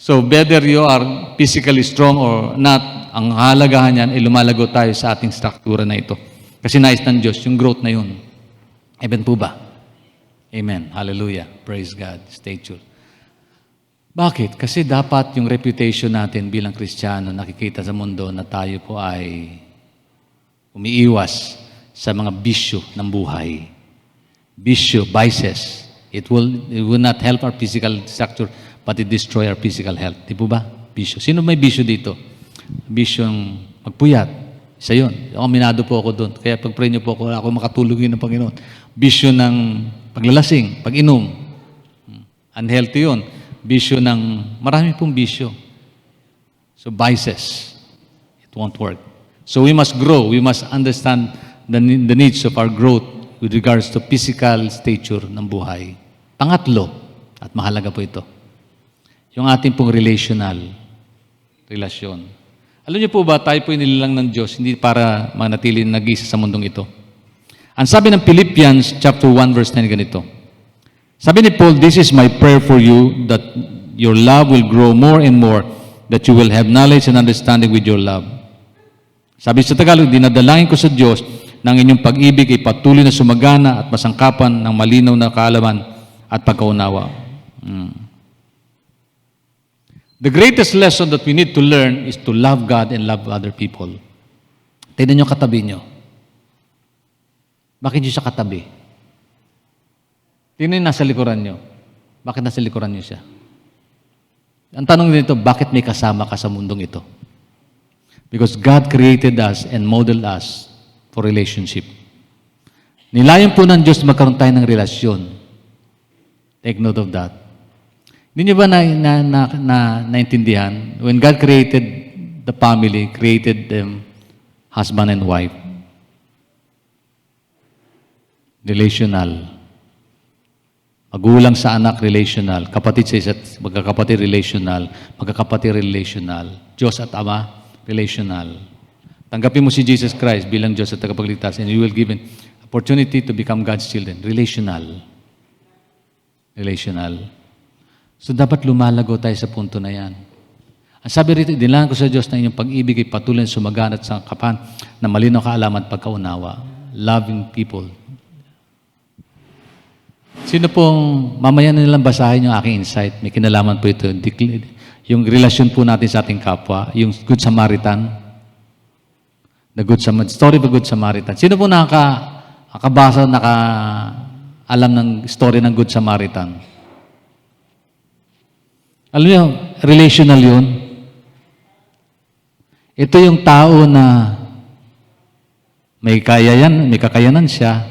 So, whether you are physically strong or not, ang halagahan yan ay lumalago tayo sa ating struktura na ito. Kasi nais ng Diyos, yung growth na yun. Amen po ba? Amen. Hallelujah. Praise God. Stay tuned. Bakit? Kasi dapat yung reputation natin bilang Kristiyano nakikita sa mundo na tayo po ay umiiwas sa mga bisyo ng buhay. Bisyo, vices. It will not help our physical structure, but it destroy our physical health. Di po ba? Bisyo. Sino may bisyo dito? Bisyong magpuyat. Isa yun. Aminado po ako doon. Kaya pag-pray niyo po ako makatulog yun ng Panginoon. Bisyo ng paglalasing, pag-inom. Unhealthy yun. Bisyo ng, marami pong bisyo. So, vices. It won't work. So, we must grow. We must understand the needs of our growth with regards to physical stature ng buhay. Pangatlo, at mahalaga po ito, yung ating pong relasyon. Alam niyo po ba, tayo po inilalang ng Diyos, hindi para manatili nag-isa sa mundong ito. Ang sabi ng Philippians chapter 1 verse 9 ganito, sabi ni Paul, this is my prayer for you, that your love will grow more and more, that you will have knowledge and understanding with your love. Sabi sa Tagalog, dinadalangin ko sa Diyos na ang inyong pag-ibig ay patuloy na sumagana at masangkapan ng malinaw na kaalaman at pagkaunawa. The greatest lesson that we need to learn is to love God and love other people. Tignan niyo katabi niyo. Bakit niyo siya katabi? Tingnan yung nasa likuran nyo. Bakit nasa likuran nyo siya? Ang tanong nito, bakit may kasama ka sa mundong ito? Because God created us and modeled us for relationship. Nilayan po ng Diyos magkaroon tayo ng relasyon. Take note of that. Hindi niyo ba naintindihan? When God created the family, created them husband and wife. Relational. Magulang sa anak, relational. Kapatid sa isa't magkakapatid, relational. Magkakapatid, relational. Diyos at Ama, relational. Tanggapin mo si Jesus Christ bilang Diyos at tagapagligtas and you will given opportunity to become God's children. Relational. Relational. So dapat lumalago tayo sa punto na yan. Ang sabi rito, idinlangan ko sa Diyos na inyong pag-ibig ay patuloy na sumaganat sa kapan na malinaw kaalaman at pagkaunawa. Loving people. Sino pong, mamaya na nilang basahin yung aking insight. May kinalaman po ito. Yung relasyon po natin sa ating kapwa, yung Good Samaritan. Story of the Good Samaritan. Sino po nakabasa, alam ng story ng Good Samaritan? Alam niyo, relational yun. Ito yung tao na may kakayanan siya,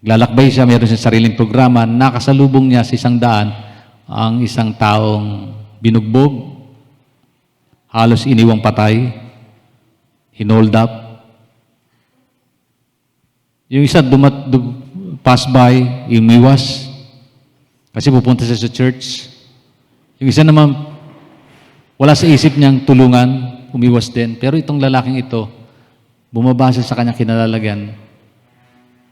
lalakbay siya, mayroon siyang sariling programa, nakasalubong niya sa 100 ang isang taong binugbog, halos iniwang patay, hinold up. Yung isa pass by, umiwas, kasi pupunta siya sa church. Yung isa naman, wala sa isip niyang tulungan, umiwas din. Pero itong lalaking ito, bumabasa sa kanyang kinalalagyan,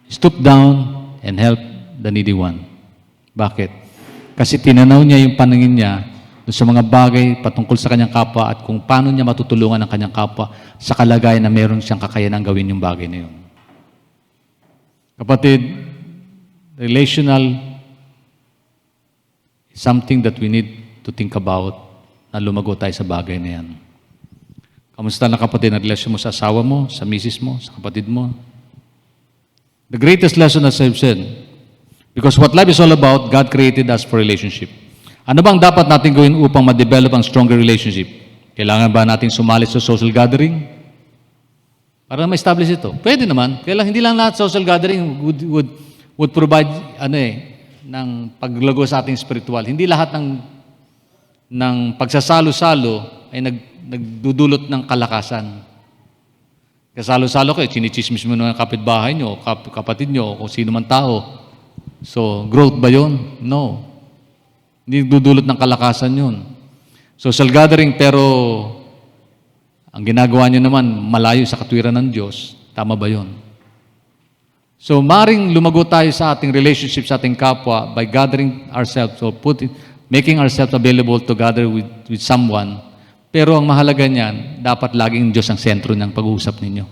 stoop down and help the needy one. Bakit? Kasi tinanaw niya yung paningin niya doon sa mga bagay patungkol sa kanyang kapwa at kung paano niya matutulungan ang kanyang kapwa sa kalagayan na meron siyang kakayanan gawin yung bagay na yun. Kapatid, relational is something that we need to think about na lumago tayo sa bagay na yan. Kamusta na kapatid na relasyon mo sa asawa mo, sa misis mo, sa kapatid mo? The greatest lesson, as I've said, because what life is all about, God created us for relationship. Ano bang dapat natin gawin upang ma-develop ang stronger relationship? Kailangan ba natin sumali sa social gathering? Para ma-establish ito. Pwede naman. Kailangan hindi lang lahat social gathering would provide ng paglago sa ating spiritual. Hindi lahat ng pagsasalo-salo ay nagdudulot ng kalakasan. Kasalo-salo kayo, chinichismis mo ng kapitbahay nyo, kapatid nyo, o kung sino man tao. So, growth ba yun? No. Hindi dudulot ng kalakasan yun. Social gathering, pero ang ginagawa nyo naman, malayo sa katwiran ng Diyos. Tama ba yun? So, maring lumago tayo sa ating relationship sa ating kapwa by gathering ourselves, so making ourselves available to gather with someone. Pero ang mahalaga niyan, dapat laging Diyos ang sentro ng pag-uusap ninyo.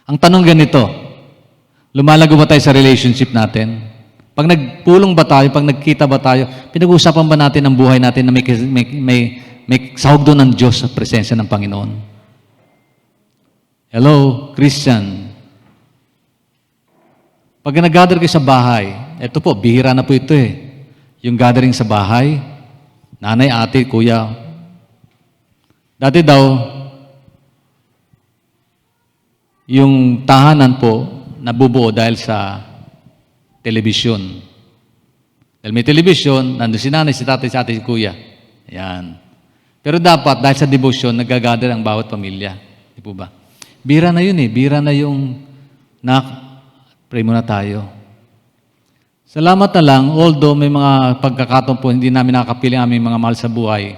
Ang tanong ganito, lumalago ba tayo sa relationship natin? Pag nagpulong ba tayo, pag nagkita ba tayo, pinag-uusapan ba natin ang buhay natin na may sahog doon ng Diyos sa presensya ng Panginoon? Hello, Christian. Pag nag-gather kayo sa bahay, ito po, bihira na po ito Yung gathering sa bahay, nanay, ate, kuya. Dati daw, yung tahanan po, nabubuo dahil sa telebisyon. Dahil may telebisyon, nandun si nanay, si tatay, si ate, si kuya. Ayan. Pero dapat, dahil sa devotion, nagagather ang bawat pamilya. Di po ba? Bira na yun Bira na yung pray muna tayo. Salamat na lang, although may mga pagkakataon po, hindi namin nakakapili ang aming mga mahal sa buhay,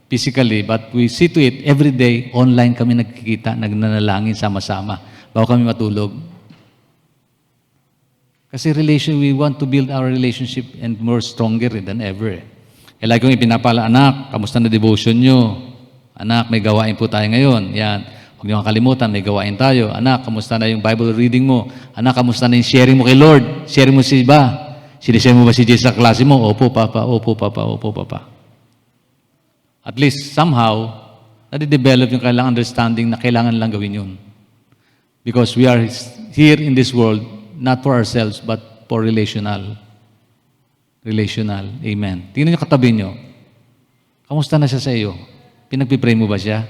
physically, but we see to it every day, online kami nagkikita, nagnanalangin sama-sama, bago kami matulog. Kasi we want to build our relationship and more stronger than ever. Kaya kong ipinapala, anak, kamusta na devotion nyo? Anak, may gawain po tayo ngayon. Yan. Huwag niyo kakalimutan, may gawain tayo. Anak, kamusta na yung Bible reading mo? Anak, kamusta na yung sharing mo kay Lord? Sharing mo si iba? Sinishare mo ba si Jesus sa klase mo? Opo, Papa. Opo, Papa. Opo, Papa. At least, somehow, nade-develop yung kailangan understanding na kailangan lang gawin yun. Because we are here in this world, not for ourselves, but for relational. Relational. Amen. Tingnan niyo katabi niyo. Kamusta na siya sa iyo? Pinagpipray mo ba siya?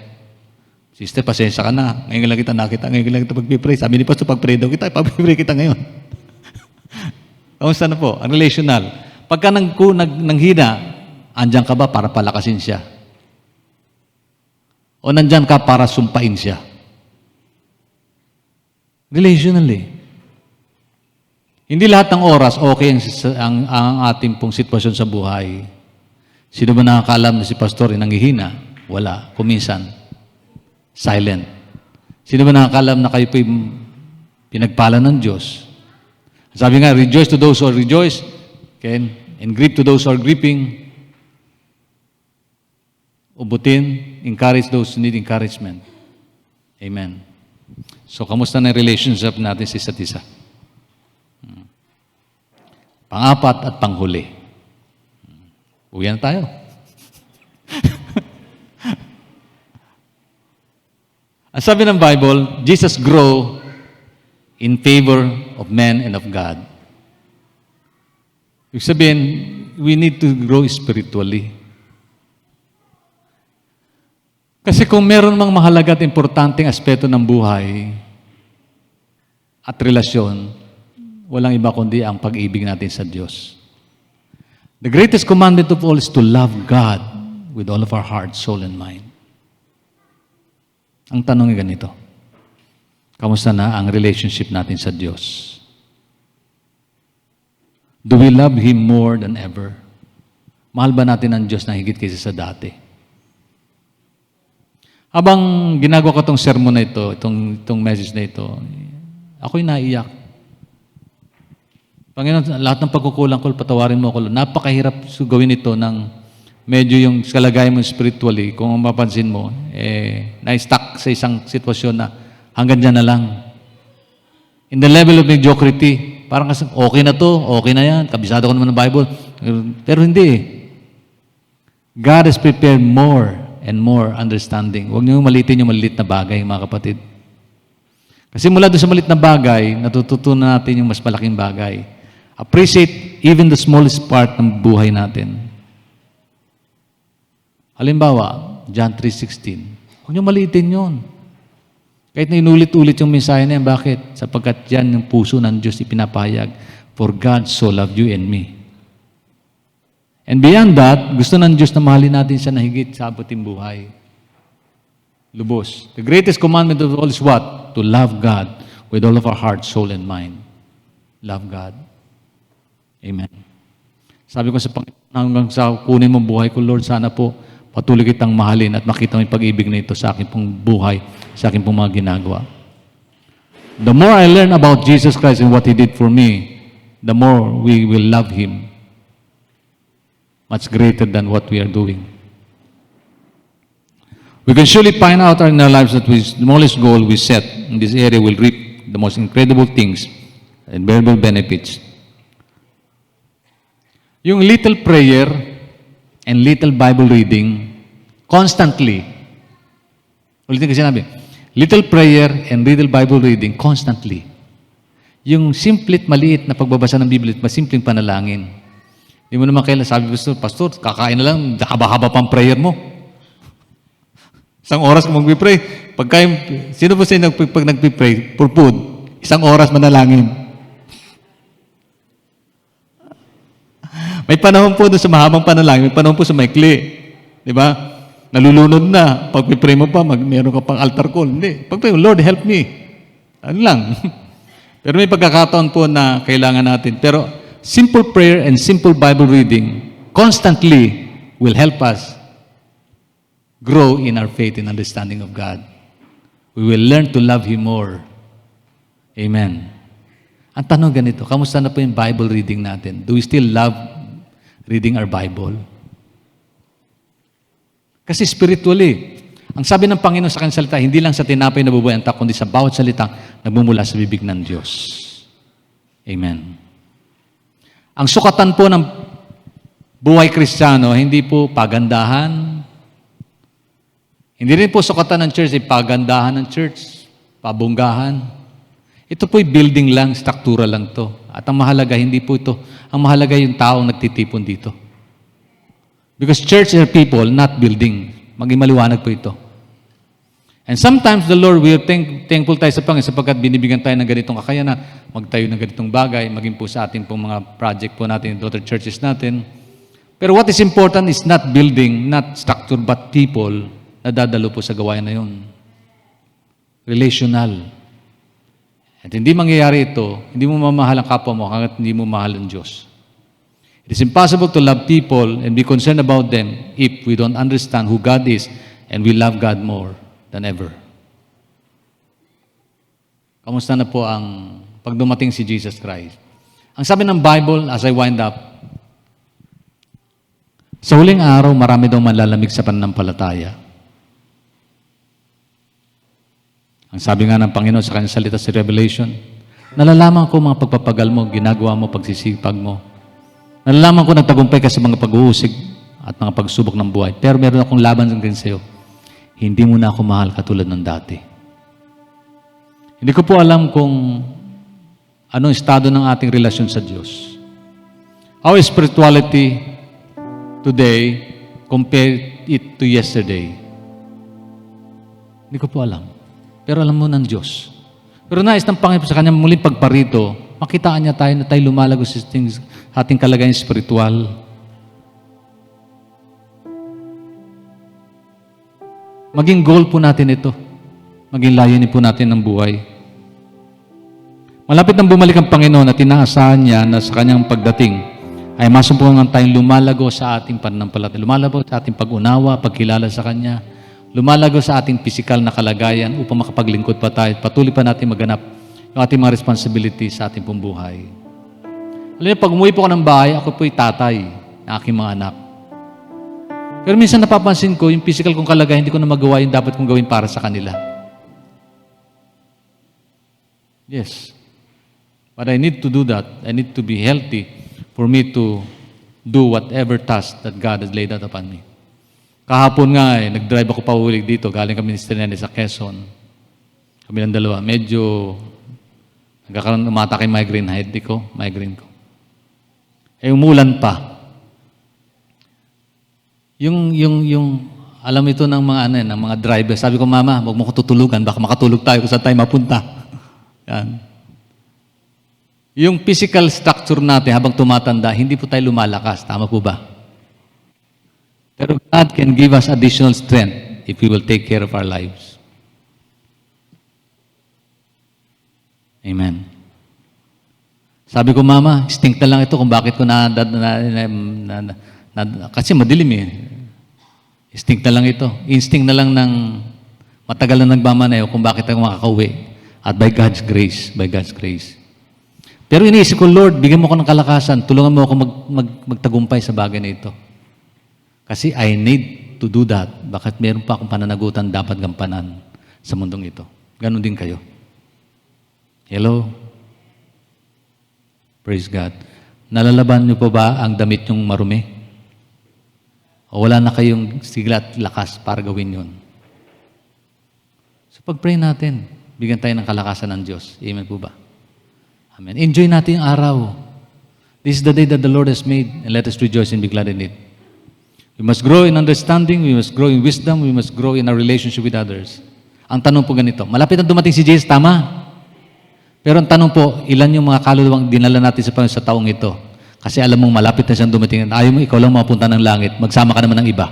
Sister, pasensya ka na. Ngayon lang kita nakita. Ngayon lang kita pagpipray. Sabi ni Pastor, pagpray daw kita. Pagpipray kita ngayon. Kamusta na po? Ang relational. Pagka nanghina, andyan ka ba para palakasin siya? O nandyan ka para sumpain siya? Relationally. Hindi lahat ng oras okay ang ating pong sitwasyon sa buhay. Sino ba nakakaalam na si pastor ay nanghihina? Wala. Kuminsan, silent. Sino ba nakakaalam na kayo po'y pinagpala ng Diyos? Sabi nga, rejoice to those who rejoice, okay? And grieve to those who are grieving. Ubutin, encourage those who need encouragement. Amen. So, kamusta na yung relationship natin sa isa't isa? Pang-apat at panghuli. Uwi na tayo. Ang sabi ng Bible, Jesus grow in favor of men and of God. Ibig sabihin, we need to grow spiritually. Kasi kung meron mang mahalaga at importanteng aspeto ng buhay at relasyon, walang iba kundi ang pag-ibig natin sa Diyos. The greatest commandment of all is to love God with all of our heart, soul, and mind. Ang tanong ay ganito, kamusta na ang relationship natin sa Diyos? Do we love Him more than ever? Mahal ba natin ang Diyos na higit kaysa sa dati? Habang ginagawa ko itong sermon na ito, itong message na ito, ako'y naiyak. Panginoon, lahat ng pagkukulang ko, patawarin mo ako. Napakahirap gawin ito ng medyo yung kalagayan mo spiritually. Kung mapapansin mo, na-stuck sa isang sitwasyon na hanggang dyan na lang. In the level of mediocrity, parang kasi okay na to, okay na yan, kabisado ko naman ng Bible. Pero hindi. God has prepared more and more understanding. Huwag niyo malitin yung maliit na bagay, mga kapatid. Kasi mula doon sa maliit na bagay, natututunan natin yung mas malaking bagay. Appreciate even the smallest part ng buhay natin. Halimbawa, John 3:16. Huwag niyo maliitin yun. Kahit na inulit-ulit yung mensahe na yan, bakit? Sapagkat yan yung puso ng Diyos ipinapahayag. For God so loved you and me. And beyond that, gusto ng Diyos na mahalin natin siya na higit sa abuting buhay. Lubos. The greatest commandment of all is what? To love God with all of our heart, soul, and mind. Love God. Amen. Sabi ko sa Panginoon, hanggang sa kunin mong buhay ko, Lord, sana po patuloy kitang mahalin at makita mo yung pag-ibig na ito sa akin pong buhay, sa akin pong mga ginagawa. The more I learn about Jesus Christ and what He did for me, the more we will love Him. Much greater than what we are doing. We can surely find out in our lives that the smallest goal we set in this area will reap the most incredible things and valuable benefits. Yung little prayer and little Bible reading constantly. Ulitin kasi sinabi, little prayer and little Bible reading constantly. Yung simple maliit na pagbabasa ng Biblia at masimpleng panalangin. Hindi mo naman kailan, sabi Pastor, kakain na lang, haba-haba pang prayer mo. Isang oras kung mag-pray. Sino ba sa'yo pag nag-pray for food? Isang oras manalangin. May panahon po doon sa mahabang panalangin, may panahon po sa maikli. Di ba? Nalulunod na. Pag pray mo pa, meron ka pang altar call. Hindi. Pag pray mo, Lord, help me. Ano lang. Pero may pagkakataon po na kailangan natin. Pero simple prayer and simple Bible reading constantly will help us grow in our faith and understanding of God. We will learn to love Him more. Amen. Ang tanong ganito, kamusta na po yung Bible reading natin? Do we still love reading our Bible? Kasi spiritually, ang sabi ng Panginoon sa kanyang salita, hindi lang sa tinapay na bubuhay ang tak, kundi sa bawat salita nagmumula sa bibig ng Diyos. Amen. Ang sukatan po ng buhay Kristiyano, hindi po pagandahan. Hindi rin po sukatan ng church, pagandahan ng church, pabunggahan. Ito po'y building lang, struktura lang to. At ang mahalaga, hindi po ito. Ang mahalaga yung taong nagtitipon dito. Because church are people, not building. Maging maliwanag po ito. And sometimes the Lord, we are thankful tayo sa Panginoon sapagkat binibigyan tayo ng ganitong kakayanan, magtayo ng ganitong bagay, maging po sa ating pong mga project po natin, daughter churches natin. Pero what is important is not building, not structure, but people na dadalo po sa gawain na yun. Relational. At hindi mangyayari ito, hindi mo mamahal ang kapwa mo hanggat hindi mo mahal ang Diyos. It is impossible to love people and be concerned about them if we don't understand who God is and we love God more than ever. Kamusta na po ang pagdumating si Jesus Christ? Ang sabi ng Bible, as I wind up, sa huling araw, marami daw manlalamig sa pananampalataya. Ang sabi nga ng Panginoon sa kanyang salita sa Revelation, nalalaman ko mga pagpapagal mo, ginagawa mo, pagsisipag mo. Nalalaman ko nagtagumpay ka sa mga pag-uusig at mga pagsubok ng buhay. Pero meron akong laban din sa iyo. Hindi mo na ako mahal katulad ng dati. Hindi ko po alam kung anong estado ng ating relasyon sa Diyos. Our spirituality today compare it to yesterday. Hindi ko po alam. Pero alam mo ng Diyos. Pero nais ng Panginoon sa kanyang muling pagparito, makitaan niya tayo na tayo lumalago sa ating kalagayan spiritual. Maging goal po natin ito. Maging layunin po natin ng buhay. Malapit nang bumalik ang Panginoon at inaasahan niya na sa kanyang pagdating ay masumpungan tayong lumalago sa ating pananampalataya. Lumalago sa ating pag-unawa, pagkilala sa Kanya. Lumalago sa ating pisikal na kalagayan upang makapaglingkod pa tayo. Patuloy pa natin maganap yung ating mga responsibility sa ating pong buhay. Alam niyo, pag umuwi po ako ng bahay, ako po'y tatay ng aking mga anak. Pero minsan napapansin ko, yung physical kong kalagayan, hindi ko na magawa yung dapat kong gawin para sa kanila. Yes. But I need to do that. I need to be healthy for me to do whatever task that God has laid out upon me. Kahapon nga, nag-drive ako pa uwi dito. Galing kami ni Strenelli sa Quezon. Kami ng dalawa. Medyo nagkakaroon umatake migraine migraine ko. Umulan pa. Yung alam ito ng mga ng mga driver. Sabi ko, Mama, wag mo ko tutulugan, baka makatulog tayo kung saan tayo mapunta. Yan. Yung physical structure natin habang tumatanda, hindi po tayo lumalakas. Tama po ba? Pero God can give us additional strength if we will take care of our lives. Amen. Sabi ko, Mama, instinct na lang ito kung bakit ko kasi madilim eh. Instinct na lang ito. Instinct na lang ng matagal na nagmamanayo kung bakit ako makakauwi. At by God's grace. Pero iniisip ko, Lord, bigyan mo ko ng kalakasan. Tulungan mo ako magtagumpay sa bagay na ito. Kasi I need to do that. Bakit meron pa akong pananagutan dapat gampanan sa mundong ito. Ganon din kayo. Hello? Praise God. Nalalaban niyo pa ba ang damit yung marumi? O wala na kayong sigla at lakas para gawin yun? So pag-pray natin, bigyan tayo ng kalakasan ng Diyos. Amen po ba? Amen. Enjoy natin yung araw. This is the day that the Lord has made, and let us rejoice and be glad in it. We must grow in understanding, we must grow in wisdom, we must grow in our relationship with others. Ang tanong po ganito, malapit na dumating si Jesus, tama? Pero ang tanong po, ilan yung mga kaluluwang dinala natin sa Panginoon sa taong ito? Kasi alam mong malapit na siyang dumating. Ayaw mo, ikaw lang mapunta ng langit. Magsama ka naman ng iba.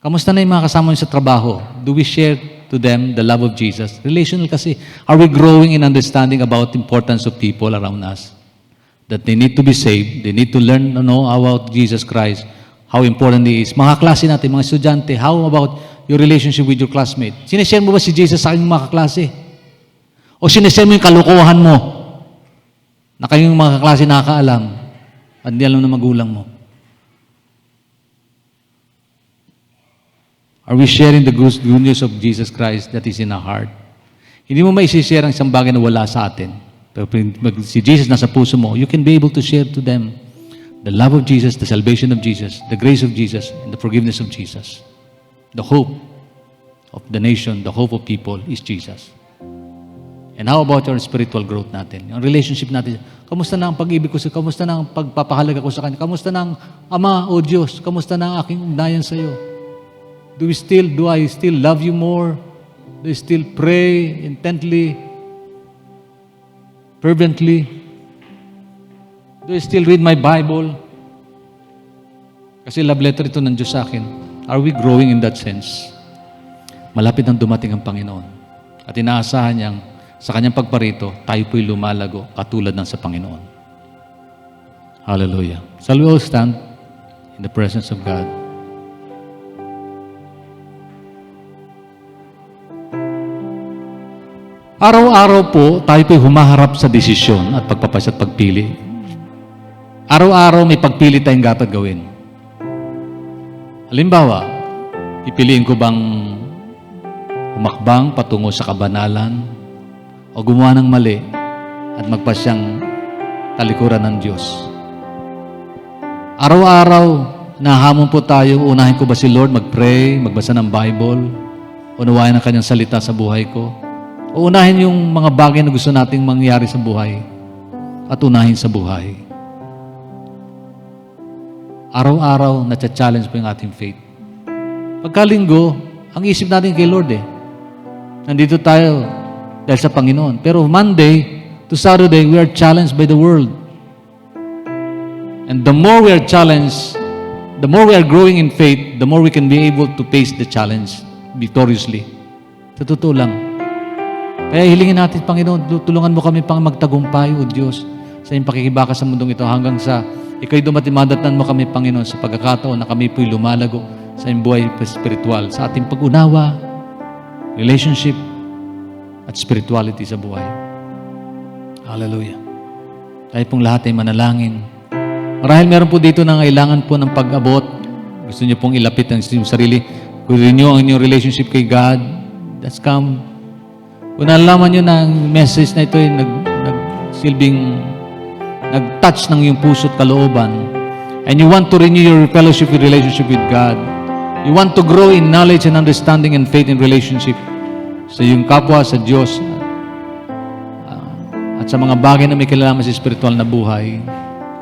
Kamusta na yung mga kasama niyo sa trabaho? Do we share to them the love of Jesus? Relational kasi. Are we growing in understanding about the importance of people around us? That they need to be saved. They need to learn to know about Jesus Christ. How important He is. Mga klase natin, mga estudyante, how about your relationship with your classmate? Sineshare mo ba si Jesus sa aking mga kaklase? O sineshare mo yung kalokohan mo? Na kayong mga kaklase nakakaalam at hindi alam na magulang mo. Are we sharing the good news of Jesus Christ that is in our heart? Hindi mo maisishare ang isang bagay na wala sa atin. Pero si Jesus nasa puso mo, you can be able to share to them the love of Jesus, the salvation of Jesus, the grace of Jesus, and the forgiveness of Jesus. The hope of the nation, the hope of people is Jesus. And how about your spiritual growth natin? Yung relationship natin. Kamusta na ang pag-ibig ko sa kamusta na ang pagpapahalaga ko sa Kanya? Kamusta na ang Ama o Diyos? Kamusta na ang aking ugnayan sa iyo? Do I still love you more? Do I still pray intently, fervently? Do I still read my Bible? Kasi love letter ito ng Diyos sa akin. Are we growing in that sense? Malapit nang dumating ang Panginoon. At inaasahan niyang sa kanyang pagparito, tayo po'y lumalago katulad ng sa Panginoon. Hallelujah. Shall we all stand in the presence of God? Araw-araw po, tayo po'y humaharap sa desisyon at pagpapasya at pagpili. Araw-araw may pagpili tayong dapat gawin. Halimbawa, pipiliin ko bang humakbang patungo sa kabanalan o gumawa ng mali at magpasyang talikuran ng Diyos. Araw-araw, nahamon po tayo, unahin ko ba si Lord mag-pray, magbasa ng Bible, unawain ang kanyang salita sa buhay ko, o unahin yung mga bagay na gusto nating mangyari sa buhay at unahin sa buhay. Araw-araw, na-challenge po yung ating faith. Pagkalinggo, ang isip natin kay Lord Nandito tayo dahil sa Panginoon. Pero Monday to Saturday, we are challenged by the world. And the more we are challenged, the more we are growing in faith, the more we can be able to face the challenge victoriously. Sa totoo lang. Kaya hilingin natin, Panginoon, tulungan mo kami pang magtagumpay, O Diyos, sa iyong pakikibaka sa mundong ito hanggang sa ikaw'y dumatimadatan mo kami, Panginoon, sa pagkakataon na kami po'y lumalago sa iyong buhay spiritual, sa ating pag-unawa, relationship, at spirituality sa buhay. Hallelujah. Tayo pong lahat ay manalangin. Marahil meron po dito na kailangan po ng pag-abot. Gusto niyo pong ilapit ang inyong sarili. Kung renew ang inyong relationship kay God, that's come. Kung nalaman niyo na ang message na ito ay nag-touch ng iyong puso at kalooban, and you want to renew your fellowship with relationship with God, you want to grow in knowledge and understanding and faith in relationship sa iyong kapwa, sa Diyos, at sa mga bagay na may kinalaman sa spiritual na buhay,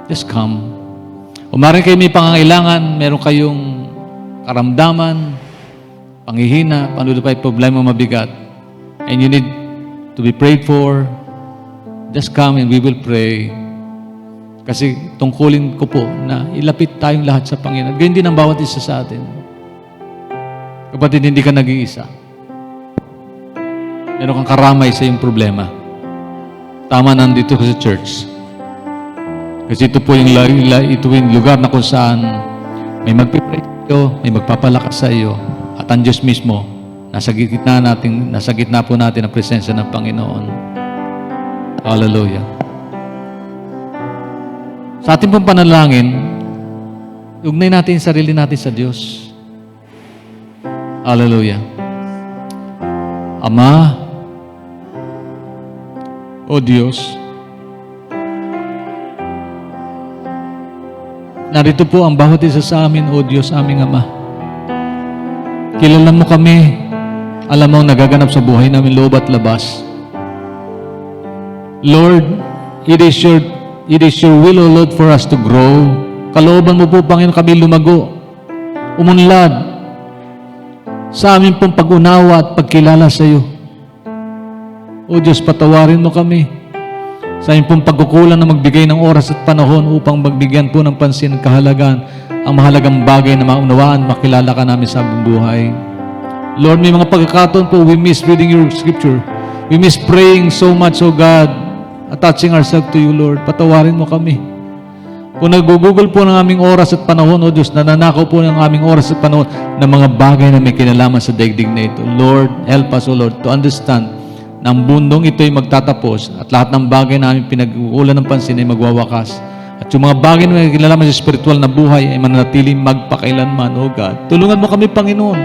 just come. O maaaring kayo may pangangailangan, meron kayong karamdaman, panghihina, panlulupay, problema mabigat, and you need to be prayed for, just come and we will pray. Kasi tungkulin ko po na ilapit tayong lahat sa Panginoon. Ganyan din ang bawat isa sa atin. Kapatid, hindi ka nag-iisa. Meron kang karamay sa iyong problema. Tama nandito ka sa church. Kasi ito po yung lugar na kung saan may magpipray sa iyo, may magpapalakas sa iyo, at ang Diyos mismo, nasa gitna po natin ang presensya ng Panginoon. Hallelujah. Sa ating pong panalangin, ugnay natin yung sarili natin sa Diyos. Hallelujah. Ama, O Diyos, narito po ang bawat isa sa amin, O Diyos, aming Ama. Kilala mo kami, alam mo ang nagaganap sa buhay namin, loob at labas. Lord, it is your will, O Lord, for us to grow. Kalooban mo po, Panginoon, kami lumago, umunlad sa amin pong pag-unawa at pagkilala sa iyo. O Diyos, patawarin mo kami sa aming pong pagkukulang na magbigay ng oras at panahon upang magbigyan po ng pansin at kahalagaan ang mahalagang bagay na maunawaan, makilala ka namin sa aming buhay. Lord, may mga pagkakataon po, we miss reading your scripture. We miss praying so much, O God, attaching ourselves to you, Lord. Patawarin mo kami. Kung nag-google po ng aming oras at panahon, O Diyos, nananakaw po ng aming oras at panahon ng mga bagay na may kinalaman sa daigdig na ito. Lord, help us, O Lord, to understand na ang bundong ito ay magtatapos at lahat ng bagay na aming pinag-uulan ng pansin ay magwawakas. At yung mga bagay na may kinalaman sa spiritual na buhay ay mananatiling magpakailanman, O God. Tulungan mo kami, Panginoon,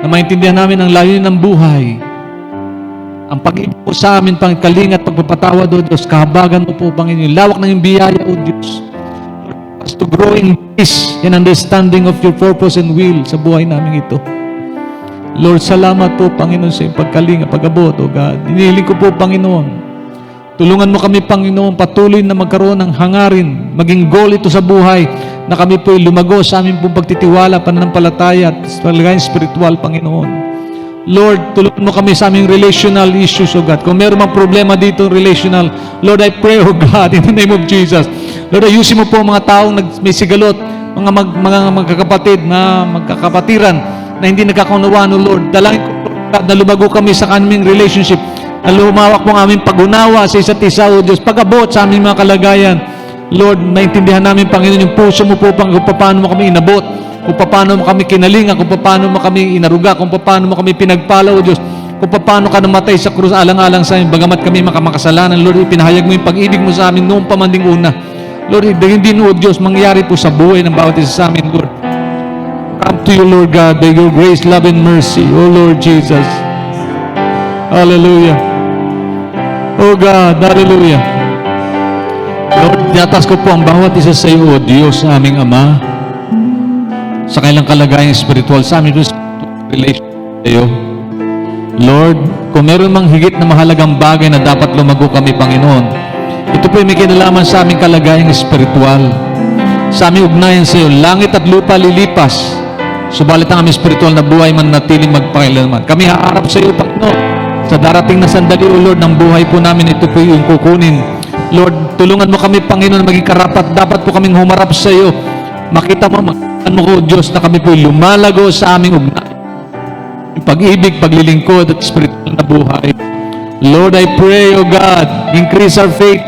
na maintindihan namin ang layunin ng buhay. Ang pag-ibig po sa amin, pangkalinga at pagpapatawad, O Diyos, kahabagan mo po, Panginoon, lawak ng iyong biyaya, O Diyos. Us to grow in peace and understanding of your purpose and will sa buhay namin ito. Lord, salamat po, Panginoon, sa iyong pagkalinga, pag-abot, O God. Inihiling ko po, Panginoon, Tulungan mo kami, Panginoon, patuloy na magkaroon ng hangarin, maging goal ito sa buhay, na kami po'y lumago sa aming pong pagtitiwala, pananampalataya, at talagayang spiritual, Panginoon. Lord, tulungan mo kami sa aming relational issues, O God. Kung meron mang problema dito relational, Lord, I pray, O God, in the name of Jesus. Lord, ayusin mo po ang mga taong may sigalot, mga magkakapatid, na magkakapatiran, na hindi nagkakaunawaan, O Lord. Dalangin ko, God, na lumago kami sa aming relationship, na lumawak po ang aming pag-unawa sa isa't isa, O Diyos, pag-abot sa aming mga kalagayan. Lord, maintindihan namin, Panginoon, yung puso mo po, kung paano mo kami inabot, kung paano mo kami kinalinga, kung paano mo kami inaruga, kung paano mo kami pinagpala, O Diyos, kung paano ka namatay sa krus alang-alang sa amin, bagamat kami makamakasalanan. Lord, ipinahayag mo yung pag-ibig mo sa amin noong pamanding una. Lord, hindi O Diyos, mangyari po sa buhay ng bawat isa sa amin, Lord. Come to you, Lord God, by your grace, love, and mercy, O Lord Jesus. Hallelujah. Oh God, hallelujah. Lord, tinatas ko po ang bawat isa sa iyo, O Diyos, sa aming Ama, sa kailang kalagayang spiritual, sa aming relation sa iyo. Lord, kung meron mang higit na mahalagang bagay na dapat lumago kami, Panginoon, ito po may kinalaman sa aming kalagayang spiritual, sa aming ugnayan sa iyo. Langit at lupa lilipas, subalit ang aming spiritual na buhay manatiling magpakailanman. Kami haarap sa iyo, Panginoon, sa darating na sandali, O Lord, ng buhay po namin, ito po yung kukunin. Lord, tulungan mo kami, Panginoon, na maging karapat. Dapat po kaming humarap sa iyo. Makita mo, O Diyos, na kami po lumalago sa aming ugnayan. Yung pag-ibig, paglilingkod, at spiritual na buhay. Lord, I pray, O God, increase our faith.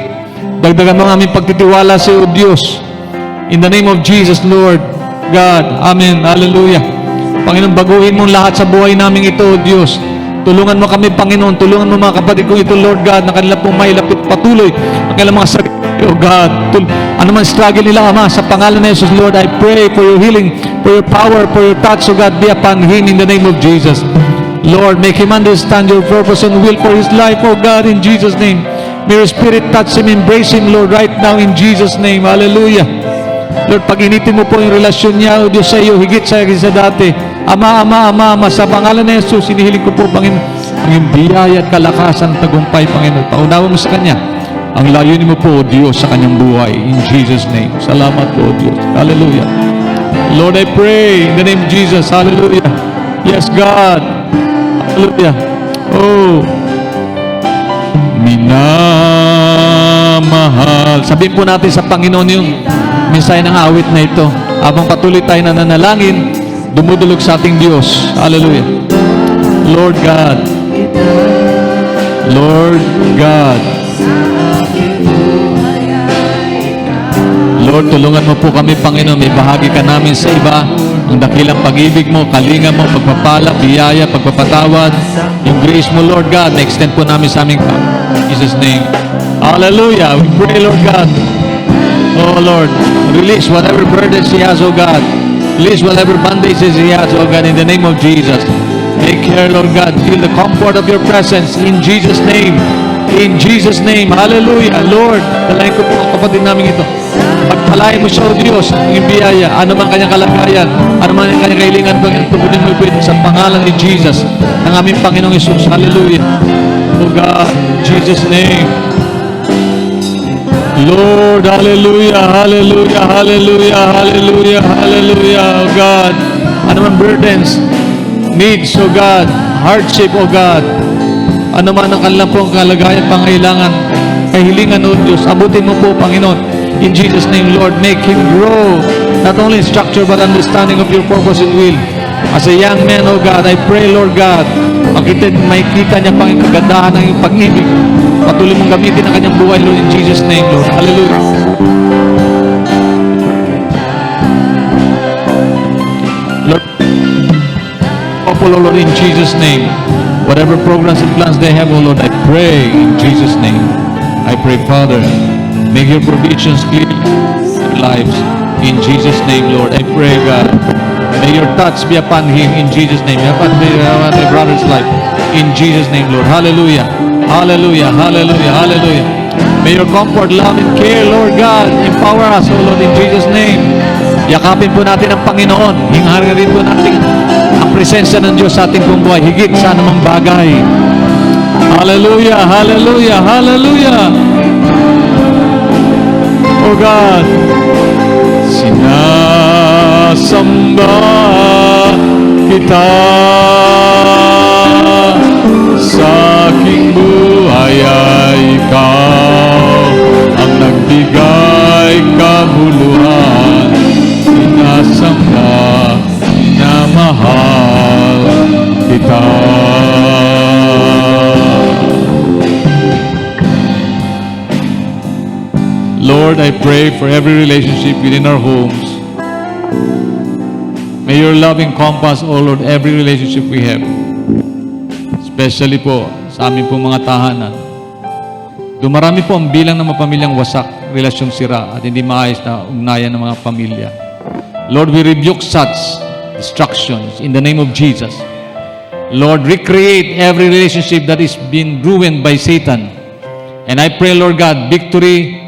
Dagdagan mo ang aming pagtitiwala sa iyo, O Diyos. In the name of Jesus, Lord, God, Amen, Hallelujah. Panginoon, baguhin mo lahat sa buhay namin ito, O Diyos. Tulungan mo kami, Panginoon. Tulungan mo mga kapatid kong ito, Lord God, na kanila pong mailapit patuloy ang kanilang mga sarili, O God. Ano man struggle nila, Ama, sa pangalan ni Jesus, Lord, I pray for your healing, for your power, for your touch, O God, be upon him in the name of Jesus. Lord, make him understand your purpose and will for his life, O God, in Jesus' name. May your Spirit touch him, embrace him, Lord, right now in Jesus' name. Hallelujah. Lord, pag-initin mo po yung relasyon niya, O Diyos, sa iyo, higit sa dati. Ama, sa pangalan ni Jesus, hinihiling ko po, Panginoon, ang iyong biyaya at kalakasan, tagumpay, Panginoon. Paunawa mo sa Kanya. Ang layunin mo po, O Diyos, sa Kanyang buhay. In Jesus' name. Salamat po, O Diyos. Hallelujah. Lord, I pray in the name of Jesus. Hallelujah. Yes, God. Hallelujah. Oh. Minamahal. Sabihin po natin sa Panginoon yung mensahe ng awit na ito. Habang patuloy tayo na nanalangin, dumudulog sa ating Diyos. Hallelujah. Lord God. Lord God. Lord, tulungan mo po kami, Panginoon. May bahagi ka namin sa iba. Ang dakilang pag-ibig mo, kalinga mo, pagpapala, biyaya, pagpapatawad. Yung grace mo, Lord God, na-extend po namin sa aming in Jesus' name. Hallelujah. We pray, Lord God. Oh, Lord, release whatever burdens he has, oh God. Release whatever bandages he has, oh God, in the name of Jesus. Take care, Lord God. Feel the comfort of your presence in Jesus' name. In Jesus' name. Hallelujah. Lord, dalayan ko po ang kapatid namin ito. Pagpalain mo siya, O Diyos, ang biyaya, ano man kanyang kalagayan, ano man kanyang kailangan, tugunin mo ito sa pangalan ni Jesus, ng aming Panginoong Isus. Hallelujah. O God, in Jesus' name. Lord, hallelujah, hallelujah, hallelujah, hallelujah, hallelujah, O God. Ano man burdens, needs, O God, hardship, O God. Ano man ang kanilang pong kalagayan, pangailangan, kahilingan, O Diyos, abutin mo po, Panginoon. In Jesus' name, Lord, make him grow, not only in structure, but understanding of your purpose and will. As a young man, O God, I pray, Lord God, makikita niya pang kagandahan ng iyong pag-ibig. Patuloy mong gamitin ang kanyang buhay, Lord, in Jesus' name, Lord. Hallelujah. Lord, Lord, in Jesus' name, whatever programs and plans they have, O Lord, I pray in Jesus' name. I pray, Father, make your provisions clear in their lives. In Jesus' name, Lord, I pray, God. May your touch be upon him in Jesus' name. Upon my brother's life. In Jesus' name, Lord. Hallelujah. Hallelujah. Hallelujah. Hallelujah. May your comfort, love, and care, Lord God, empower us, O Lord, in Jesus' name. Yakapin po natin ang Panginoon. Hingarin rin po natin ang presensya ng Diyos sa ating buhay. Higit sa anumang bagay. Hallelujah, hallelujah, hallelujah. Oh God, sinasamba kita. Sa aking buhay ay ikaw ang nagbigay kabuluhan. Sinasamba, sinamahal kita. Lord, I pray for every relationship within our homes. May your love encompass, O Lord, every relationship we have. Especially po sa amin pong mga tahanan. Dumarami po ang bilang ng mga pamilyang wasak, relasyong sira, at hindi maayos na ugnayan ng mga pamilya. Lord, we rebuke such destructions in the name of Jesus. Lord, recreate every relationship that is being ruined by Satan. And I pray, Lord God, victory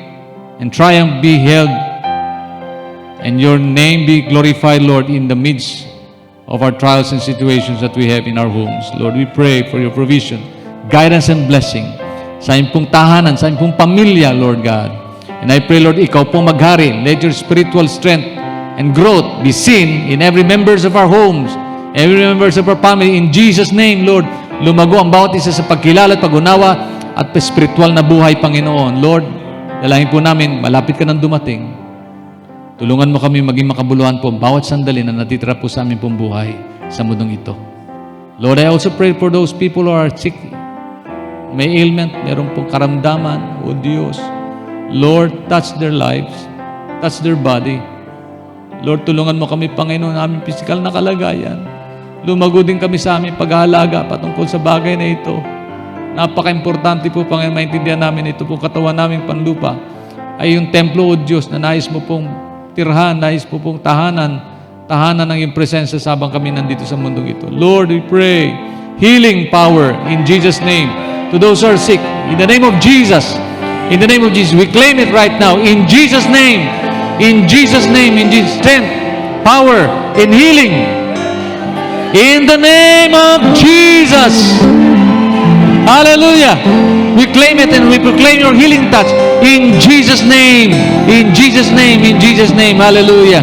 and triumph be held, and your name be glorified, Lord, in the midst of our trials and situations that we have in our homes. Lord, we pray for your provision, guidance, and blessing sa inyong pong tahanan, sa inyong pong pamilya, Lord God. And I pray, Lord, ikaw po maghari. Let your spiritual strength and growth be seen in every members of our homes, every members of our family. In Jesus' name, Lord, lumago ang bawat isa sa pagkilala at pag-unawa at spiritual na buhay, Panginoon. Lord, dalangin po namin, malapit ka nang dumating. Tulungan mo kami maging makabuluhan po bawat sandali na natitira po sa aming pong buhay sa mundong ito. Lord, I also pray for those people who are sick, may ailment, meron pong karamdaman, O Diyos. Lord, touch their lives, touch their body. Lord, tulungan mo kami, Panginoon, na aming physical na kalagayan. Lumago din kami sa aming pag-aalaga patungkol sa bagay na ito. Napaka-importante po, Panginoon, maintindihan namin ito po, katawan namin panlupa ay yung templo, O Diyos, na nais mo pong tirhan, nais mo pong tahanan ng iyong presensya sabang kami nandito sa mundong ito. Lord, we pray healing power in Jesus' name to those who are sick. In the name of Jesus, in the name of Jesus, we claim it right now. In Jesus' name, in Jesus' name, in Jesus' strength, power, in healing. In the name of Jesus. Hallelujah. We claim it and we proclaim your healing touch in Jesus' name. In Jesus' name. In Jesus' name. Hallelujah.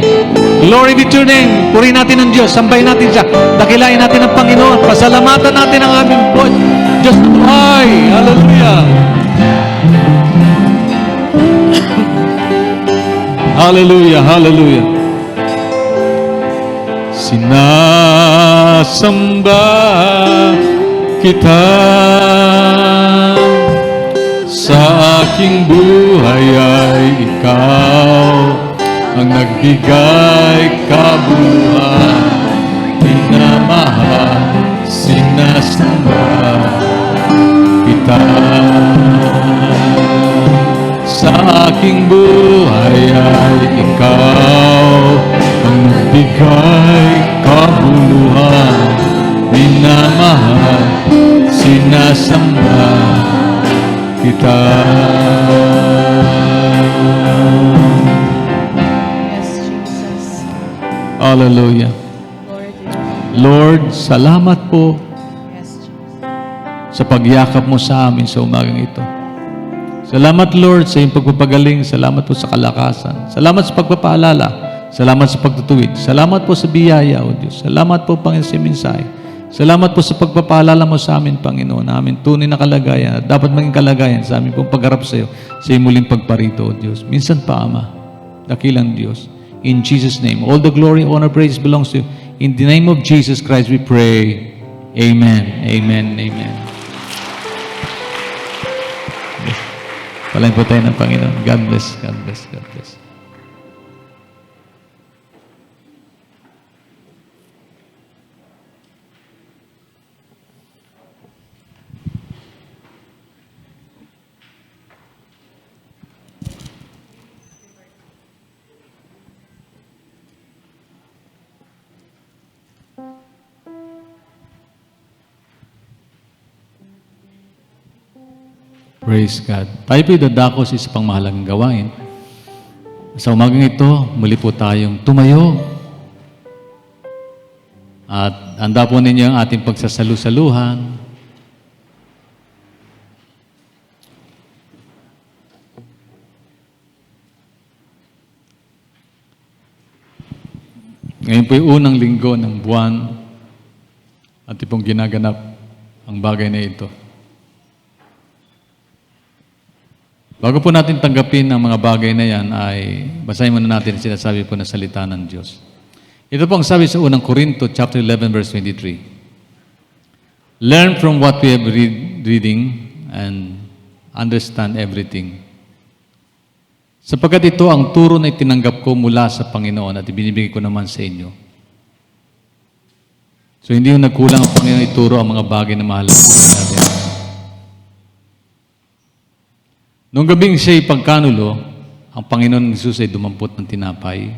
Glory be to your name. Purihin natin ang Diyos. Sambahin natin siya. Dakilain natin ang Panginoon. Pasalamatan natin ang aming Diyos na buhay. Hallelujah. Hallelujah. Hallelujah. Sinasamba kita. Sa aking buhay ay ikaw ang nagbigay kabuluhan. Minamahal, sinasamba kita. Sa aking buhay ay ikaw ang nagbigay kabuluhan. Minamahal, sinasamba kita. Yes, Jesus. Hallelujah. Lord, salamat po Yes, Jesus. sa pagyakap mo sa amin sa umagang ito. Salamat, Lord, sa iyong pagpapagaling. Salamat po sa kalakasan. Salamat sa pagpapaalala. Salamat sa pagtutuwid. Salamat po sa biyaya, O Diyos. Salamat po, Panginoon, sa mensahe. Salamat po sa pagpapaalala mo sa amin, Panginoon, na aming tunay na kalagayan at dapat maging kalagayan sa amin pong pagharap sa iyo sa iyong muling pagparito, O Diyos. Minsan pa, Ama, dakilang Diyos. In Jesus' name, all the glory, honor, praise belongs to you. In the name of Jesus Christ we pray. Amen. Amen. Amen. Palain po tayo ng Panginoon. God bless. God bless. God bless. Praise God. Tayo po'y dadako sa isa pang mahalagang gawain. Sa umagang ito, muli po tayong tumayo. At handa po ninyo ang ating pagsasalu-saluhan. Ngayon po yung unang linggo ng buwan at pong ginaganap ang bagay na ito. Bago po natin tanggapin ang mga bagay na yan, ay basahin muna natin ang sinasabi po na salita ng Diyos. Ito po ang sabi sa unang Korinto, chapter 11, verse 23. Learn from what we have reading and understand everything. Sapagkat ito ang turo na itinanggap ko mula sa Panginoon at ibinibigay ko naman sa inyo. So hindi yung nagkulang ang Panginoon ituro ang mga bagay na mahalaga sa atin. Noong gabing siya'y pagkanulo, ang Panginoon Jesus ay dumampot ng tinapay.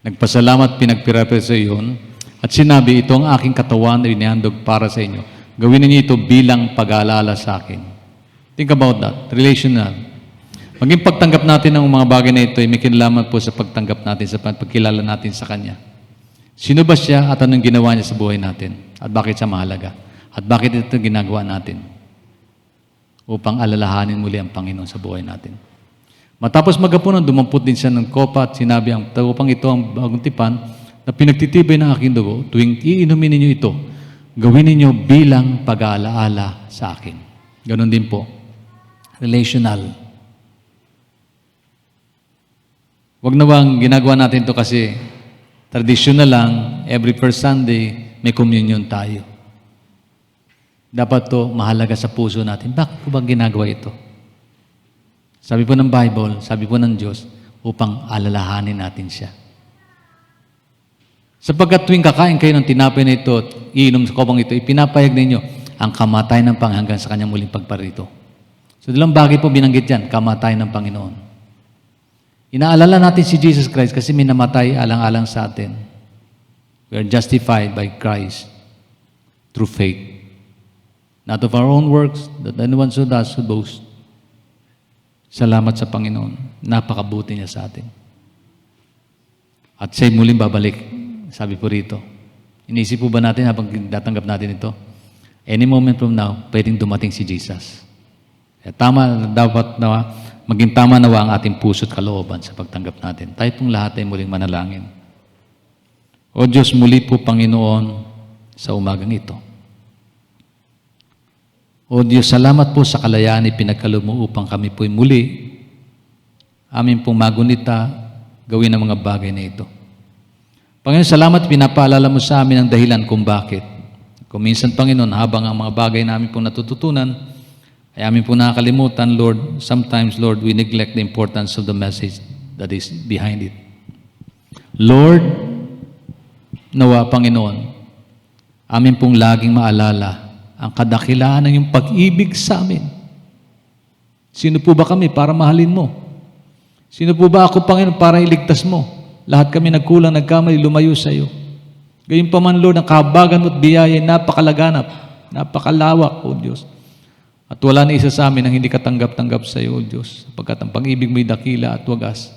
Nagpasalamat, pinagpirapir sa iyon, at sinabi, ito ang aking katawan na inihandog para sa inyo. Gawin niyo ito bilang pag-aalala sa akin. Think about that. Relational. Maging pagtanggap natin ng mga bagay na ito ay may kinalaman po sa pagtanggap natin, sa pagkilala natin sa Kanya. Sino ba siya at anong ginawa niya sa buhay natin? At bakit siya mahalaga? At bakit ito ginagawa natin? Upang alalahanin muli ang Panginoon sa buhay natin. Matapos magapunan, dumampot din siya ng kopa at sinabi, ang upang ito ang bagong tipan na pinagtitibay ng aking dugo, tuwing iinumin ninyo ito, gawin ninyo bilang pag-aalaala sa akin. Ganon din po. Relational. Huwag na bang ginagawa natin ito kasi traditional lang, every first Sunday, may communion tayo. Dapat to mahalaga sa puso natin. Bakit ko bang ginagawa ito? Sabi po ng Bible, sabi po ng Diyos, upang alalahanin natin siya. Sapagkat tuwing kakain kayo ng tinapay na ito at iinom sa kopang ito, ipinapayag ninyo ang kamatayan ng Panginoon hanggang sa kanyang muling pagparito. So dalawang bagay po binanggit yan, kamatayan ng Panginoon. Inaalala natin si Jesus Christ kasi may namatay alang-alang sa atin. We are justified by Christ through faith. Not of our own works, that anyone should boast. Salamat sa Panginoon. Napakabuti niya sa atin. At siya'y muling babalik. Sabi po rito. Inisip po ba natin habang datanggap natin ito? Any moment from now, pwedeng dumating si Jesus. Kaya dapat na maging tama nawa ang ating puso at kalooban sa pagtanggap natin. Tayo pong lahat ay muling manalangin. O Diyos, muli po Panginoon sa umagang ito. O Diyos, salamat po sa kalayaan ipinagkaloob mo upang kami po'y muli amin pong magunita gawin ang mga bagay na ito. Panginoon, salamat pinapaalala mo sa amin ang dahilan kung bakit. Kung minsan, Panginoon, habang ang mga bagay namin pong natututunan, ay amin po nakakalimutan, Lord, sometimes, Lord, we neglect the importance of the message that is behind it. Lord, nawa, Panginoon, amin pong laging maalala ang kadakilaan ng iyong pag-ibig sa amin. Sino po ba kami para mahalin mo? Sino po ba ako, Panginoon, para iligtas mo? Lahat kami nagkulang, nagkamali, lumayo sa iyo. Gayunpaman, Lord, ang kahabagan mo at biyaya ay napakalaganap, napakalawak, O Diyos. At wala na isa sa amin ang hindi katanggap-tanggap sa iyo, O Diyos, sapagkat ang pag-ibig mo'y dakila at wagas.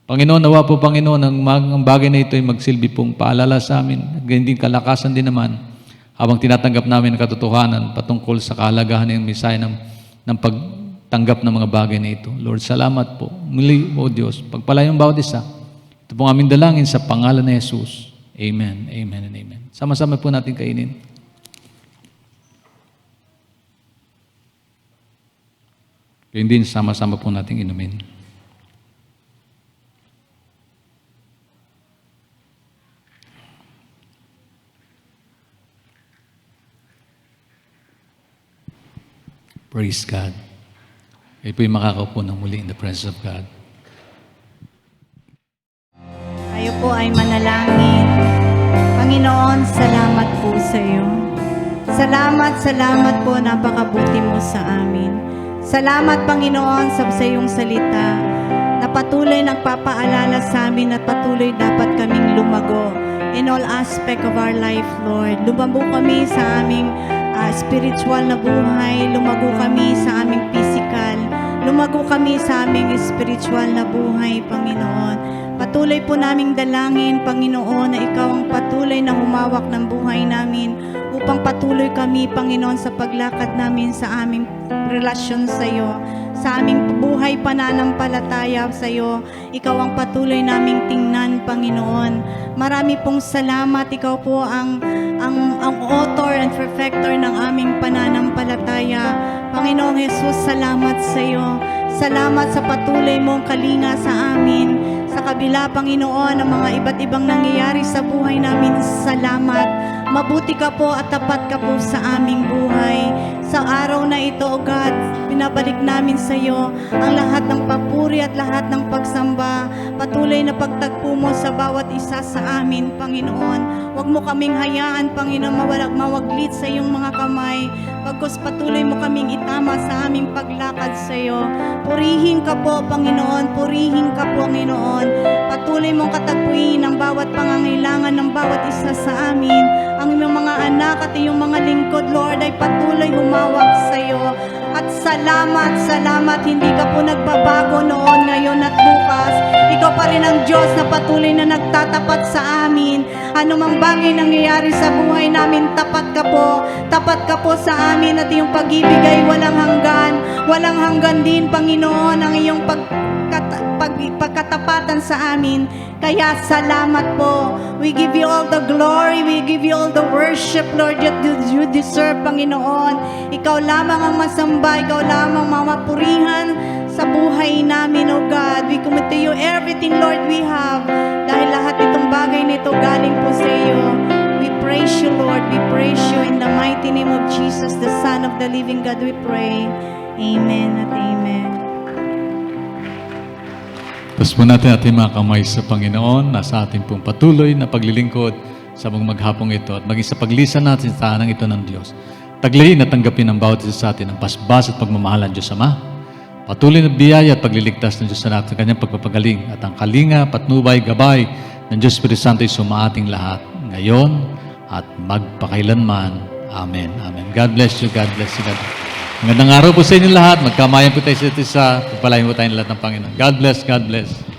Panginoon, nawa po, Panginoon, ang bagay na ito ay magsilbi pong paalala sa amin. Ganyan din kalakasan din naman habang tinatanggap namin ang katotohanan patungkol sa kahalagahan ng misaya ng pagtanggap ng mga bagay na ito. Lord, salamat po. Muli, O Diyos, pagpalayong bawat isa. Ito pong aming dalangin sa pangalan ni Jesus. Amen, amen, and amen. Sama-sama po natin kainin. Kaya din, sama-sama po natin inumin. Praise God. Kayo po'y makakaupo ng muli in the presence of God. Tayo po ay manalangin. Panginoon, salamat po sa iyo. Salamat po, napakabuti mo sa amin. Salamat, Panginoon, sa iyong salita na patuloy nagpapaalala sa amin at patuloy dapat kaming lumago in all aspect of our life, Lord. Lumago kami sa aming spiritual na buhay, lumago kami sa aming physical, lumago kami sa aming spiritual na buhay, Panginoon. Patuloy po naming dalangin, Panginoon, na Ikaw ang patuloy na humawak ng buhay namin upang patuloy kami, Panginoon, sa paglakad namin sa aming relasyon sa iyo, sa aming buhay pananampalataya sa iyo. Ikaw ang patuloy naming tingnan, Panginoon. Marami pong salamat. Ikaw po ang author and perfecter ng aming pananampalataya. Panginoong Jesus, salamat sa iyo. Salamat sa patuloy mong kalinga sa amin. Sa kabila, Panginoon, ng mga iba't ibang nangyayari sa buhay namin, salamat. Mabuti ka po at tapat ka po sa aming buhay. Sa araw na ito, O God, pinabalik namin sa iyo ang lahat ng papuri at lahat ng pagsamba. Patuloy na pagtagpo mo sa bawat isa sa amin, Panginoon. Huwag mo kaming hayaan, Panginoon, mawaglit sa iyong mga kamay. Pagkus patuloy mo kaming itama sa aming paglakad sa iyo. Purihin ka po, Panginoon. Purihin ka po, Panginoon. Patuloy mong katagpuin ang bawat pangangailangan ng bawat isa sa amin. Ang iyong mga anak at iyong mga lingkod, Lord, ay patuloy humawak sa iyo. At salamat, salamat, hindi ka po nagbabago noon, ngayon at bukas. Ikaw pa rin ang Diyos na patuloy na nagtatapat sa amin. Ano mang bagay nangyayari sa buhay namin, tapat ka po. Tapat ka po sa amin at iyong pag-ibig ay walang hanggan. Walang hanggan din, Panginoon, ang iyong pagkatapatan sa amin. Kaya salamat po. We give you all the glory. We give you all the worship, Lord, that you deserve, Panginoon. Ikaw lamang ang masamba. Ikaw lamang mamapurihan sa buhay namin, O God. We commit to you everything, Lord, we have. Dahil lahat itong bagay nito galing po sa iyo. We praise you, Lord. We praise you in the mighty name of Jesus, the Son of the living God, we pray. Amen at amen. Tapos po natin ating mga kamay sa Panginoon na sa ating pong patuloy na paglilingkod sa mga maghapong ito at maging sa paglisan natin sa tanang ito ng Diyos. Taglayin at tanggapin ng bawat isa sa atin ang pasbas at pagmamahalan Diyos Ama. Patuloy na biyaya at pagliligtas ng Diyos sa natin sa kanyang pagpapagaling at ang kalinga, patnubay, gabay ng Diyos Espiritu Santo ay sumaating lahat ngayon at magpakailanman. Amen. Amen. God bless you. God bless you. God bless you. Magandang araw po sa inyo lahat. Magkamayan po tayo sa isa't isa. Pagpalain po tayo ng lahat ng Panginoon. God bless. God bless.